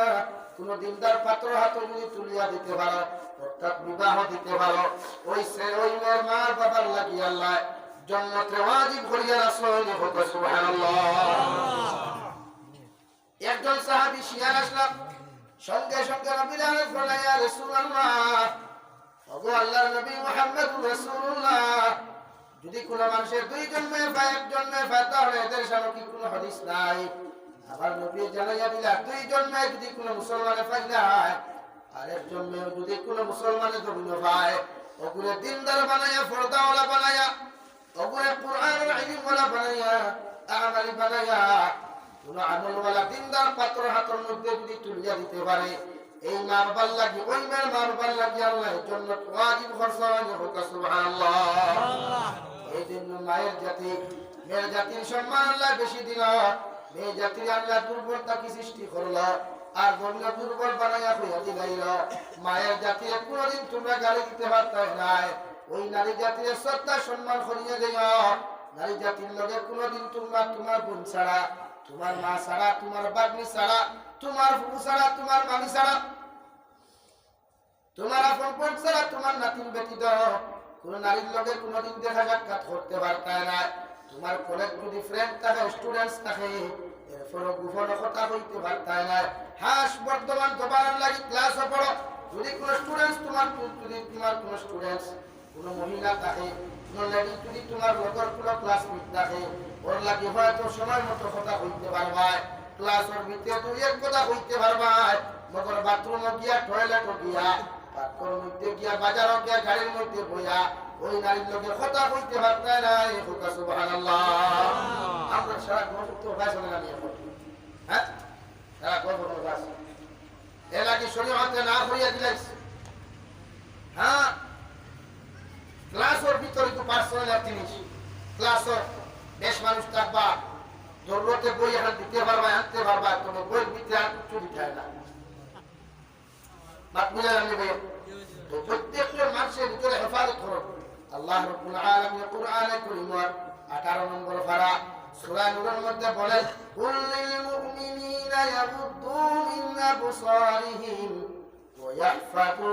কোন দিনদার পাত্র হাতে যদি তুলিয়া দিতে পারো অর্থাৎ বিবাহ দিতে পারো ওই মেয়ের মা বাবার লাগি আল্লাহ জান্নাতে ওয়াজিব করিয়া রাসূল সুবহানাল্লাহ একজন সাহাবী শিয়ার আসলাম সঙ্গে সঙ্গে নবীর আরজ বলাইয়া রাসূলুল্লাহ ওগো আল্লাহর নবী মুহাম্মদুর রাসূলুল্লাহ যদি কোন মানুষের 2 জন মেয়ে বা 1 জন মেয়ে হয় তাহলে এদের সামনে কি কোনো হাদিস নাই আবার নবী জানাইয়া দিলা 2 জন মেয়ে যদি কোনো মুসলমানে পাইলা আর একজন মেয়ে যদি কোনো মুসলমানে জমিন পায় ওগুলো দিনদার বানাইয়া পর্দাওয়ালা বানাইয়া ওগুলো কোরআনের ইলমওয়ালা বানাইয়া আমালি বানাইয়া কোন আমলওয়ালা দিনদার পাত্র হাতের মধ্যে যদি তুলিয়া দিতে পারে এই মা বাবার লাগি ওই মেয়ের মা বাবার লাগি আল্লাহ জান্নাত ওয়াজিব করছেন সুবহানাল্লাহ এই জন্য মায়ের জাতি মেয়ের জাতির সম্মান আল্লাহ বেশি দিল মেয়ে জাতির আল্লাহ দুর্বলতা কি সৃষ্টি করলো আর গমলা দুর্বল বানাইয়া হইয়া দিলাইল মায়ের জাতির কোনদিন তোমরা গালি দিতে পারতাই নাই ওই নারী জাতির শ্রদ্ধা সম্মান করিয়া দিও নারী জাতির লগে কোনদিন তোমরা তোমার বোন ছাড়া তোমার মা ছাড়া তোমার বাগনি ছাড়া তোমার ফুফু ছাড়া তোমার মামি ছাড়া তোমার আপন বোন ছাড়া তোমার নাতিন বেটি দাও কোন নারীর লগে কোনদিন দেখা সাক্ষাৎ করতে পারতাই না তোমার কলেজ যদি ফ্রেন্ড থাকে স্টুডেন্টস থাকে এরপর গোপন কথা হইতে পারতাই না হাস বর্তমান জবান লাগি ক্লাস পড়ো যদি কোন স্টুডেন্টস তোমার কোন স্টুডেন্টস কোন মহিলা থাকে কোন লেডি যদি তোমার লগর কোন ক্লাসমেট থাকে ওর লাগি হয়তো সময় মতো কথা হইতে পারবা ক্লাসের ভিতরে তুই এক কথা হইতে পারবা মগর বাথরুমে গিয়া টয়লেটে গিয়া পাকর মধ্যে গিয়া বাজারে গিয়া গাড়ির মধ্যে বইয়া ওই নারীর লগে কথা কইতে পারতাই না সুবহানাল্লাহ আমরা সারা গত ভাষণ আমি এখন হ্যাঁ সারা গত ভাষণ এর আগে শরীয়তে না করিয়া দিলাইছ হ্যাঁ ক্লাসের ভিতরে তো পার্সোনাল জিনিস ক্লাসের বেশ মানুষ থাকবা জরুরতে বই এখন দিতে পারবা আনতে পারবা তোমার বইয়ের ভিতরে আর কিছু দিতে হয় না বুঝা জানি ভাই তো প্রত্যেকটা মানুষের ভিতরে হেফাজত করো আল্লাহ রাব্বুল আলামিন কোরআনে কারীমের 18 নম্বর পারা সূরা নূরের মধ্যে বলেন কুল লিল মুমিনিনা ইয়াগুদ্দু মিন আবসারিহিম ওয়া ইয়াহফাযু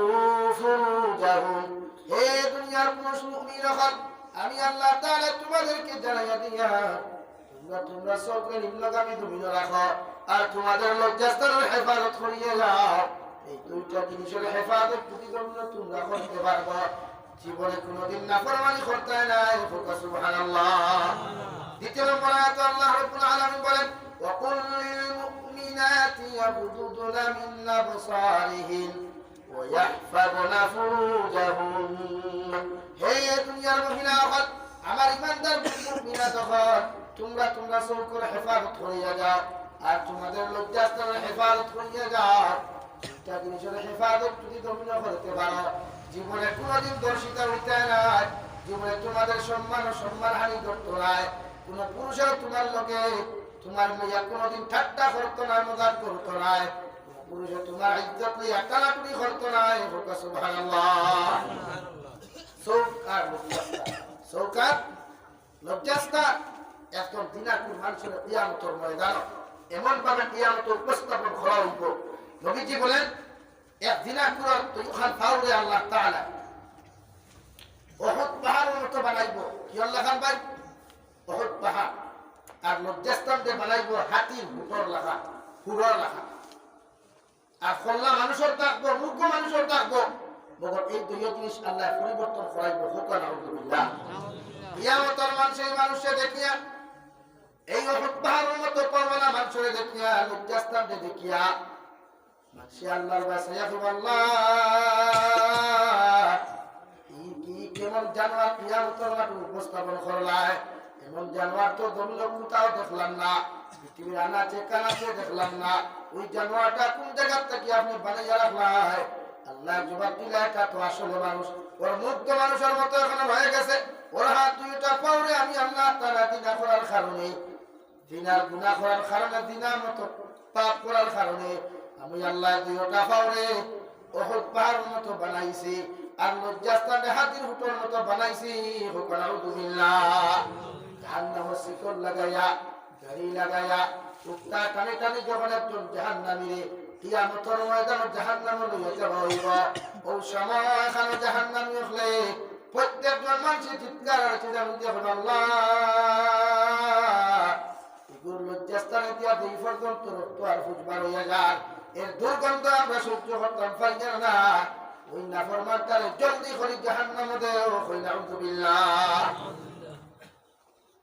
ফুরুজাহুম হে দুনিয়ার মুমিনগণ আমি আল্লাহ তাআলা তোমাদেরকে জানাইয়া দিয়া তোমরা সকলে নিম্নগামী তুমি রাখো আর তোমাদের লজ্জাস্থানের হেফাজত করিয়ে যাও এই দুইটা জিনিসের হেফাজত যদি তোমরা করতে পারবো জীবনে কোনোদিন নাফরমানি করতে নাই সুবহানাল্লাহ দ্বিতীয় নম্বর আয়াতে আল্লাহ রাব্বুল আলামিন বলেন وقل للمؤمنات يغضضن من أبصارهن ويحفظن فروجهن হে দুনিয়ার মহিলাগণ আমার ইমানদার মুমিনাতগণ তোমরা চোখের হেফাজত করিয়া যাও আর তোমাদের লজ্জাস্থানের হেফাজত করিয়া যাও দুইটা জিনিসের হেফাজত যদি তোমরা করতে পারো জীবনে কোনোদিন দর্শিতা হইতে নাই জীবনে তোমাদের সম্মান হানি করতে নাই কোন পুরুষের তোমার লোকে তোমার লইয়া কোনোদিন ঠাট্টা করতো না মজাক করতো না পুরুষে তোমার ইজ্জত লইয়া টানাটুনি করতো না সুবহানাল্লাহ সৌকার লজ্জাস্থান একজন দিনাকুর মানুষের কিয়ামতের ময়দান এমন ভাবে কিয়ামত উপস্থাপন করা হইব নবীজি বলেন এক দিনাকুর তুইখান ফাউরে আল্লাহ তাআলা উহুদ পাহাড়ের মতো বানাইব কি আল্লাহ খান ভাই উহুদ পাহাড় আর লজ্জাস্থান দিয়ে বানাইব হাতির হুটর লেখা হুড়র লেখা আর খোল্লা মানুষের থাকবো মূর্খ মানুষের থাকবো মগর এই দুই জিনিস আল্লাহ পরিবর্তন করাইব হুকান আলহামদুলিল্লাহ কিয়ামতের মানুষে দেখিয়া এই উহুদ পাহাড়ের মতো পরমানা মানুষের দেখিয়া লজ্জাস্থান দেখিয়া মানুষে আল্লাহর বাসায়া আল্লাহ কি কেমন জানোয়ার কিয়ামতের মাঠে উপস্থাপন করলায় এমন জানোয়ার তো জমিন কোথাও দেখলাম না পৃথিবীর আনাচে কানাচে দেখলাম না ওই জানোয়ারটা কোন জায়গা থেকে আপনি বানাইয়া রাখলাই আল্লাহ জবাব দিলে এটা তো আসলে মানুষ ওর মুক্ত মানুষের মতো এখন হয়ে গেছে ওর হাত দুইটা পাওরে আমি আল্লাহ তাআলা দিনা করার কারণে দিনার গুনাহ করার কারণে দিনার মতো পাপ করার কারণে আমি আল্লাহ দুইটা পাওরে উহুদ পাহাড়ের মতো বানাইছি আর লজ্জাস্থানে হাতির হুটোর মতো বানাইছি হুকুম আলহামদুলিল্লাহ জাহান্নাম শিকল লাগায়া গাড়ি লাগায়া উত্তা টানে টানে যখন একজন জাহান্নামীরে কিয়ামতের ময়দানে জাহান্নামে লইয়া যাওয়া হইব ওই সময় এখানে জাহান্নামী হলে প্রত্যেকজন মানুষের চিৎকার হচ্ছে যেন যখন আল্লাহ এগুলো লজ্জাস্থানে দিয়া দুই পর্যন্ত রক্ত আর ফুটবার হইয়া যায় এর দুর্গন্ধ আমরা সহ্য করতাম পারি না ওই নাফরমানটারে জলদি করে জাহান্নামে দেও কই নাউযুবিল্লাহ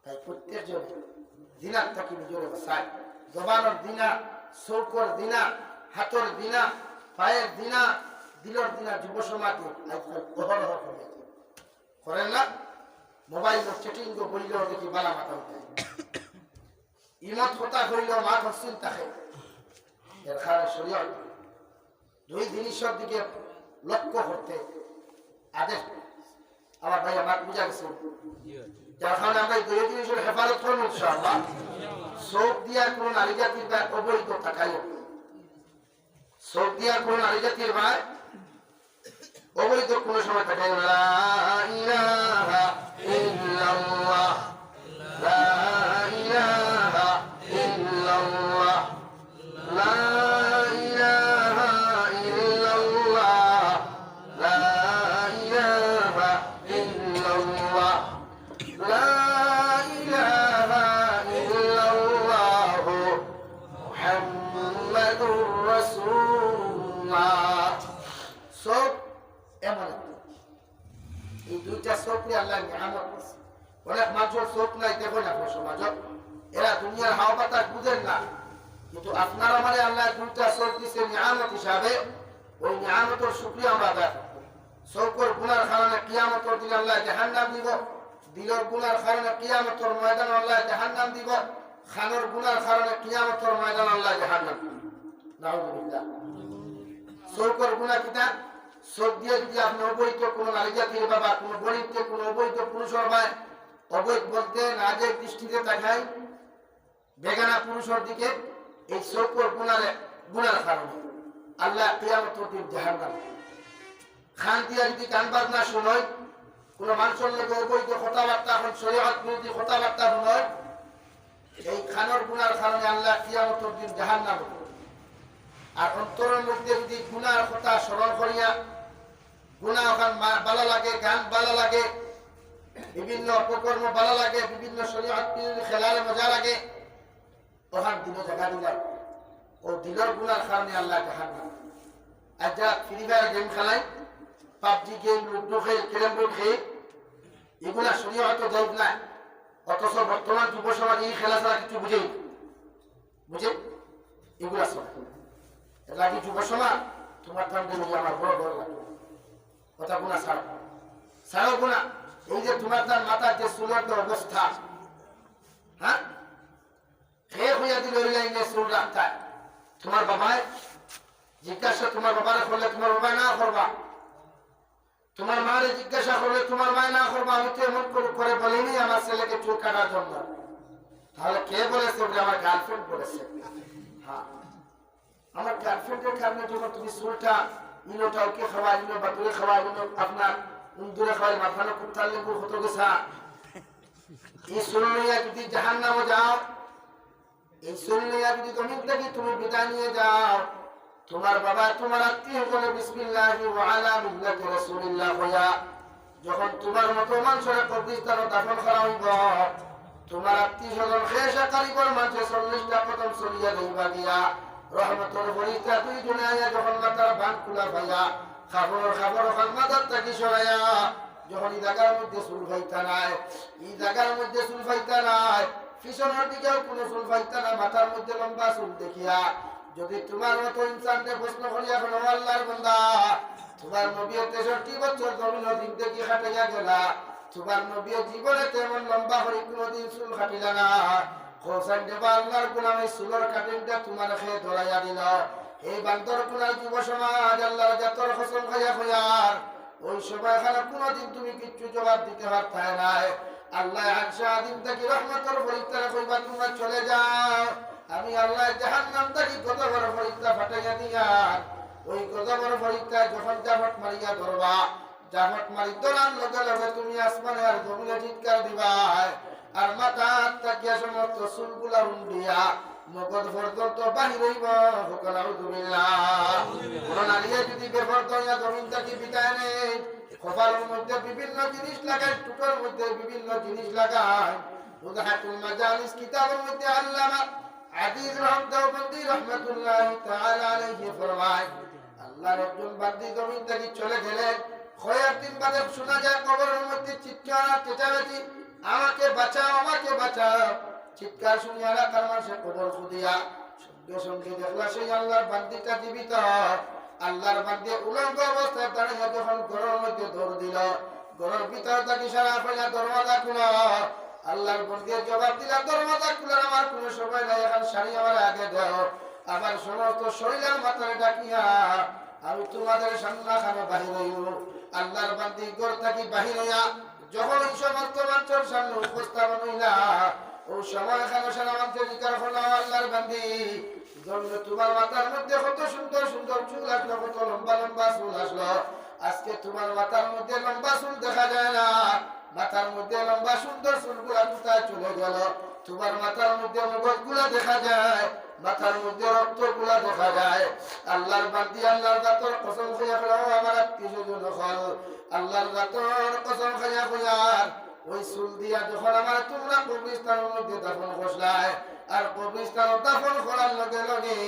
তাই প্রত্যেকজন দিনার থাকি নিজরে বাসায় জবানের দিনা চৌকর দিনা হাতর দিনা পায়ের দিনা দিলর দিনা যুব সমাজে আজকাল অহরহ করেন না মোবাইল চেটিং বললেও দেখি বালা মাথা উঠে ইমত কথা কইলেও মা হচ্ছেন তাকে এর কারণে শরীয়ত দুই জিনিসের দিকে লক্ষ্য করতে আদেশ আমার ভাই আমার বুঝা গেছে যার কারণে আমরা দুই জিনিসের হেফাজত করবো ইনশাআল্লাহ চোখ দিয়া কোন নারী জাতির বা অবৈধ থাকাই চোখ দিয়া কোন নারী জাতির বা অবৈধ কোন সময় থাকাই লা ইলাহা ইল্লাল্লাহ লা ইলাহা ইল্লাল্লাহ লা ইলাহা ইল্লাল্লাহ লা ইলাহা ইল্লাল্লাহ লা ইলাহা ইল্লাল্লাহ মুহাম্মাদুর রাসূলুল্লাহ সব এমন এই দুইটা সবকে আল্লাহ নিয়ামত দিয়েছে অনেক মানুষের চোখ নাই দেখো না সমাজ এরা দুনিয়ার হাওয়া বাতাস বুঝেন না কিন্তু আপনার আমারে আল্লাহ দুইটা চোখ দিছে নিয়ামত হিসাবে ওই নিয়ামতের শুকরিয়া আমরা আদায় করব চোখের গুনার কারণে কিয়ামতের দিন আল্লাহ জাহান্নাম দিব দিলের গুনার কারণে কিয়ামতের ময়দানে আল্লাহ জাহান্নাম দিব খানের গুনার কারণে কিয়ামতের ময়দানে আল্লাহ জাহান্নাম দিব নাউযুবিল্লাহ চোখের গুনাহ কিটা চোখ দিয়ে যদি আপনি অবৈধ কোনো নারী জাতির বাবা কোনো গরিবকে কোনো অবৈধ পুরুষের ভাই অবৈধ বলতে না যে দৃষ্টিতে তাকাই বেগানা পুরুষের দিকে এই চোখের গুনার কারণে আল্লাহ কিয়ামতের দিন জাহান্নাম খান দিয়া যদি গান বাজনা শুনয় কোন মানুষের লোক অবৈধ কথাবার্তা এখন শরীয়ত বিরোধী কথাবার্তা শুনয় এই খানের গুনার কারণে আল্লাহ কিয়ামতের দিন জাহান্নাম আর অন্তরের মধ্যে যদি গুনার কথা স্মরণ করিয়া গুনাহ ওখান ভালো লাগে গান ভালো লাগে বিভিন্ন অপকর্ম ভালো লাগে বিভিন্ন শরীয়ত বিরোধী খেলার মজা লাগে ওখান দিনে জায়গা দিলাম ও দিলের গুনার কারণে আল্লাহ জাহান্নাম আর যা ফ্রি ফায়ার গেম খেলায় পাবজি গেম লুডো খেয়ে ক্যারাম বোর্ড খেয়ে এগুলা শরীয়ত জায়েজ নাই অথচ বর্তমান যুব সমাজ এই খেলা ছাড়া কিছু বুঝে এগুলা সব এটা কি যুব সমাজ তোমার দাম দিলে আমার বড় বড় লাগবে কথা গুণা ছাড়ো গুণা এই যে তোমার তার মাথার যে চুলের অবস্থা হ্যাঁ খেয়ে হইয়া দিল ওই লাইনে চুল রাখতে তোমার বাবায় জিজ্ঞাসা তোমার বাবারে করলে তোমার বাবায় না করবা তোমার মারে জিজ্ঞাসা করলে তোমার মায় না করবা আমি তো এমন করে বলিনি আমার ছেলেকে চুল কাটার জন্য তাহলে কে বলেছে আমার গার্লফ্রেন্ড বলেছে হ্যাঁ আমার গার্লফ্রেন্ডের কারণে যখন তুমি চুলটা ইনোটা ওকে খাওয়াই ইনো বাতুরে খাওয়াই ইনো আপনার উন্দুরে খাওয়াই মাথানো কুত্তার লেবু হতো গেছা এই চুল লইয়া যদি জাহান্নামে যাও এই চুল লইয়া যদি জমিন থেকে তুমি বিদায় নিয়ে যাও তোমার বাবা তোমার আত্মীয় বলে বিসমিল্লাহি ওয়া আলা মিল্লাতি রাসূলিল্লাহ হইয়া যখন তোমার মতো মানুষের কবরস্থানে দাফন করা হইব তোমার আত্মীয় স্বজন খেসা কারিগর মানুষে 40টা কদম চলিয়া যাইবা গিয়া রহমতের ফরিস্তা দুইজনে আইয়া যখন মাথার বান খোলা পাইয়া খাবার ওখান মাথার থাকি সরাইয়া যখন এই জায়গার মধ্যে চুল ফাইতা নাই এই জায়গার মধ্যে চুল ফাইতা নাই পিছনের দিকেও কোনো চুল ফাইতা না মাথার মধ্যে লম্বা চুল দেখিয়া যদি তোমার মতো ইনসানকে প্রশ্ন করিয়া কোনো আল্লাহর বান্দা তোমার নবী 63 বছর জমিন দিন থেকে খাটাইয়া গেলা তোমার নবী জীবনে তেমন লম্বা করে কোনোদিন চুল কাটিলা না হোসেন দেবা আল্লাহর গোলামে চুলের কাটিংটা তোমার খেয়ে ধরাইয়া দিল এই বান্দর কোনার যুব সমাজ আল্লাহর জাতর কসম খাইয়া খাইয়ার ওই সময় খানা কোনোদিন তুমি কিচ্ছু জবাব দিতে পারতে নাই আল্লাহ আনসা দিন থেকে রহমতের পরীক্ষা কইবা তোমরা চলে যাও আমি আল্লাহ জাহান্নাম থেকে কত বড় পরীক্ষা ফাটাইয়া দিয়ার ওই কত বড় পরীক্ষা যখন জাফট মারিয়া ধরবা জাফট মারি ধরার লগে লগে তুমি আসমানে আর জমিনে চিৎকার দিবা আর মাথা তাকিয়া সমস্ত চুলগুলা উন্ডিয়া মগজ পর্যন্ত বাহির হইব হুকুম আউযুবিল্লাহ কোন নারীয়ে যদি বেপরদ হইয়া জমিন থেকে বিদায় নেই কপালের মধ্যে বিভিন্ন জিনিস লাগায় টুটোর মধ্যে বিভিন্ন জিনিস লাগায় উদাহাতুল মাজালিস কিতাবের মধ্যে আল্লামা আজিজ দেওবন্দি রাহমাতুল্লাহি তাআলা আলাইহি ফরমায় আল্লাহর একজন বান্দী জমিন থেকে চলে গেলেন কয়েক দিন বাদে শোনা যায় কবরের মধ্যে চিৎকার চেঁচামেচি আমাকে বাঁচাও চিৎকার শুনে এলাকার মানুষের কবর খুদিয়া সঙ্গে সঙ্গে দেখলা সেই আল্লাহর বান্দিটা জীবিত আল্লাহর বান্দি উলঙ্গ অবস্থায় দাঁড়িয়ে যখন ঘরের মধ্যে দৌড় দিল ঘরের ভিতর থাকি সারা ফেলা দরওয়াজা খুলো আল্লাহর বান্দির জবাব দিলা দরওয়াজা খুলার আমার কোনো সময় নাই এখন শাড়ি আমার আগে দাও আমার সমস্ত শরীরের মাথায় ডাকিয়া আমি তোমাদের সামনাখানে বাহির হইব আল্লাহর বান্দি ঘর থাকি বাহির হইয়া যখন এই সমস্ত মানুষের সামনে উপস্থাপন হইলা ওই সময় এখানে সারা মানুষের জিজ্ঞাসা করলো আল্লাহর বান্দি তোমার মাথার মধ্যে কত সুন্দর সুন্দর চুল আসলো কত লম্বা লম্বা চুল আসলো আজকে তোমার মাথার মধ্যে লম্বা চুল দেখা যায় না মাথার মধ্যে লম্বা সুন্দর চুলগুলা কোথায় চলে গেল তোমার মাথার মধ্যে মগজ গুলা দেখা যায় মাথার মধ্যে রক্ত গুলা দেখা যায় আল্লাহর বান্দি আল্লাহর জাতর কসম খাইয়া খেলাও আমার আত্মীয়স্বজন হল আল্লাহর জাতর কসম খাইয়া খোঁজার ওই চুল দিয়া যখন আমার তোমরা কবরস্থানের মধ্যে দাফন করলাই আর কবরস্থান দাফন করার লগে লগে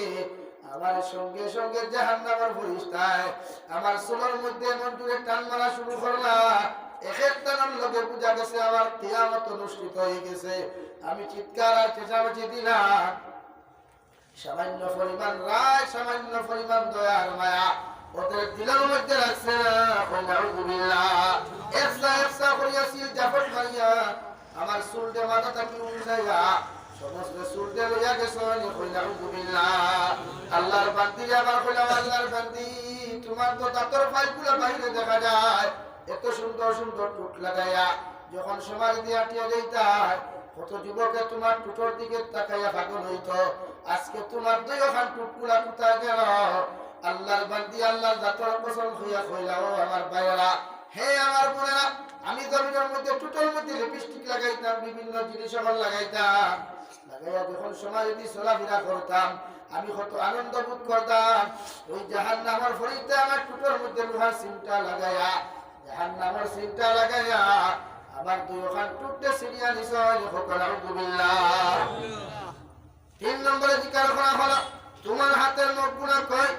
আমার সঙ্গে সঙ্গে জাহান্নামের ফেরেশতায় আমার চুলের মধ্যে এমন জোরে টান মারা শুরু করলা এক একটার লগে বুঝা গেছে আমার কিয়ামত অনুষ্ঠিত হয়ে গেছে আমি চিৎকার আর চেঁচামেচি দিলাম সামান্য পরিমাণ রায় সামান্য পরিমাণ দয়ার মায়া ওদের দিলের মধ্যে রাখছে একসা করিয়া সিল জাফর মারিয়া আমার চুলটে মাথা থাকি উঠাইয়া সমস্ত চুলটে লইয়া গেছে আল্লাহর বান্দি আবার কইলাম আল্লাহর বান্দি তোমার তো দাঁতর ফাইলগুলো বাইরে দেখা যায় এত সুন্দর সুন্দর টুট লাগাইয়া যখন সমাজ দিয়ে আটিয়া যাইতায় কত যুবকে তোমার টুটোর দিকে তাকাইয়া পাগল হইত আজকে তোমার দুই ওখান টুটগুলা কোথায় গেল আল্লাহর বান্দি আল্লাহর জাতর কসম হইয়া কইলাও আমার ভাইয়েরা হে আমার বোনেরা আমি জমিনের মধ্যে টুটোর মধ্যে লিপস্টিক লাগাইতাম বিভিন্ন জিনিস আমার লাগাইতাম লাগাইয়া যখন সময় যদি চলাফেরা করতাম আমি কত আনন্দ বোধ করতাম ওই জাহান্নামের ফরিতে আমার টুটোর মধ্যে লোহার সিমটা লাগাইয়া জাহান্নামের সিমটা লাগাইয়া আমার দুই ওখান টুটতে সিরিয়া নিছয় হকল আউযুবিল্লাহ 3 নম্বরে জিকার করা হলো তোমার হাতের নখগুলো কই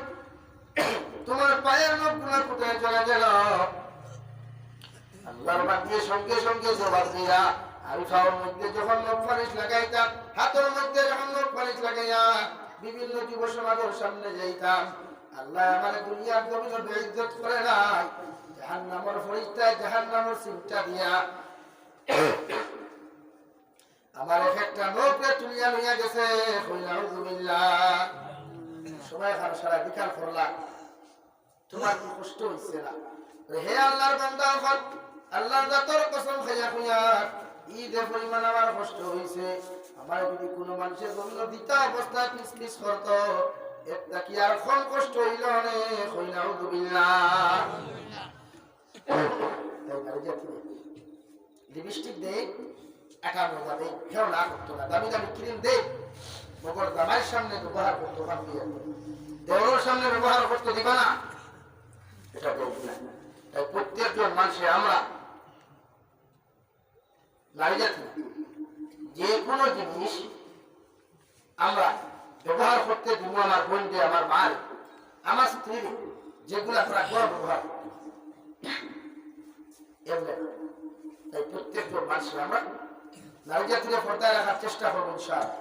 তোমার পায়ের নখগুলো কোথায় চলে গেল আল্লাহর বান্দি সঙ্গে সঙ্গে জবাব দিলা আর খাওয়ার মধ্যে যখন নখ পালিশ লাগাইতাম, হাতের মধ্যে যখন নখ পালিশ লাগাইয়া বিভিন্ন যুব সমাজের সামনে যাইতাম, আল্লাহ আমার দুনিয়ার জমিনে বেইজ্জত করে নাই, জাহান্নামের ফরিস্তায় জাহান্নামের চিন্তা দিয়া আমার একটা নৌকে তুলিয়া লইয়া গেছে। সবাই সারা বিকাল করলাম, তোমার কি কষ্ট হইছে না? হে আল্লাহর বান্দা, আল্লাহর জাতের কসম খাইয়া কইয়া ঈদের পরিমাণ আমার কষ্ট হইছে। আমার যদি কোনো মানুষের জন্য দিতা অবস্থায় পিস পিস করতো, একটা কি আর কম কষ্ট হইল অনেক। লিপস্টিক দে, একান্ন যাবে, খেলা করতো না, দামি দামি ক্রিম দে, মগর জামাইয়ের সামনে ব্যবহার করতো, দেওয়ার সামনে ব্যবহার করতে দিবা না, এটা বলবো না। তাই প্রত্যেকজন মানুষে আমরা নারী জাতি যে কোনো জিনিস আমরা ব্যবহার করতে দিব, আমার বোনকে, আমার মার, আমার স্ত্রী, যেগুলা তারা ব্যবহার তাই প্রত্যেকজন মানুষে আমরা নারী জাতিকে পর্দায় রাখার চেষ্টা করবো, ইনশাআল্লাহ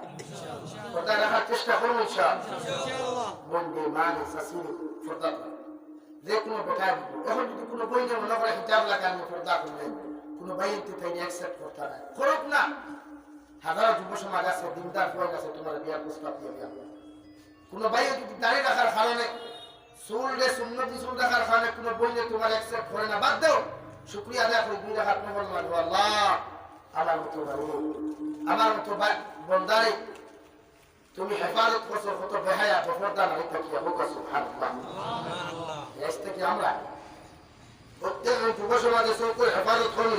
পর্দায় রাখার চেষ্টা করবো, ইনশাআল্লাহ বোনকে, মাকে, শাশুড়ি পর্দা করে। যে কোনো বেটার এখন যদি কোনো বইনে মনে করে হিজাব লাগানো পর্দা করলেন, কোনো বাইরে তাইলে অ্যাকসেপ্ট করতে না, করুক না। হাজারো যুব সমাজ আছে, দিনদার বই আছে, তোমার বিয়ার প্রস্তাব দিয়ে বিয়া। কোনো বাইরে যদি দাঁড়িয়ে রাখার কারণে চুল সুন্নতি চুল রাখার কারণে কোনো বইনে তোমার অ্যাকসেপ্ট করে না, বাদ দাও, শুকরিয়া আদায় করে 2 রাকাত নফল মানবো। আল্লাহ আমার মতো আমার মতো বন্দারে তুমি হেফাজত করছো, কত বেহায়া বেপরদা নারী তাকিয়া হোক, সুবহানাল্লাহ। আজ থেকে আমরা প্রত্যেক যুব সমাজে হেফাজত করুন।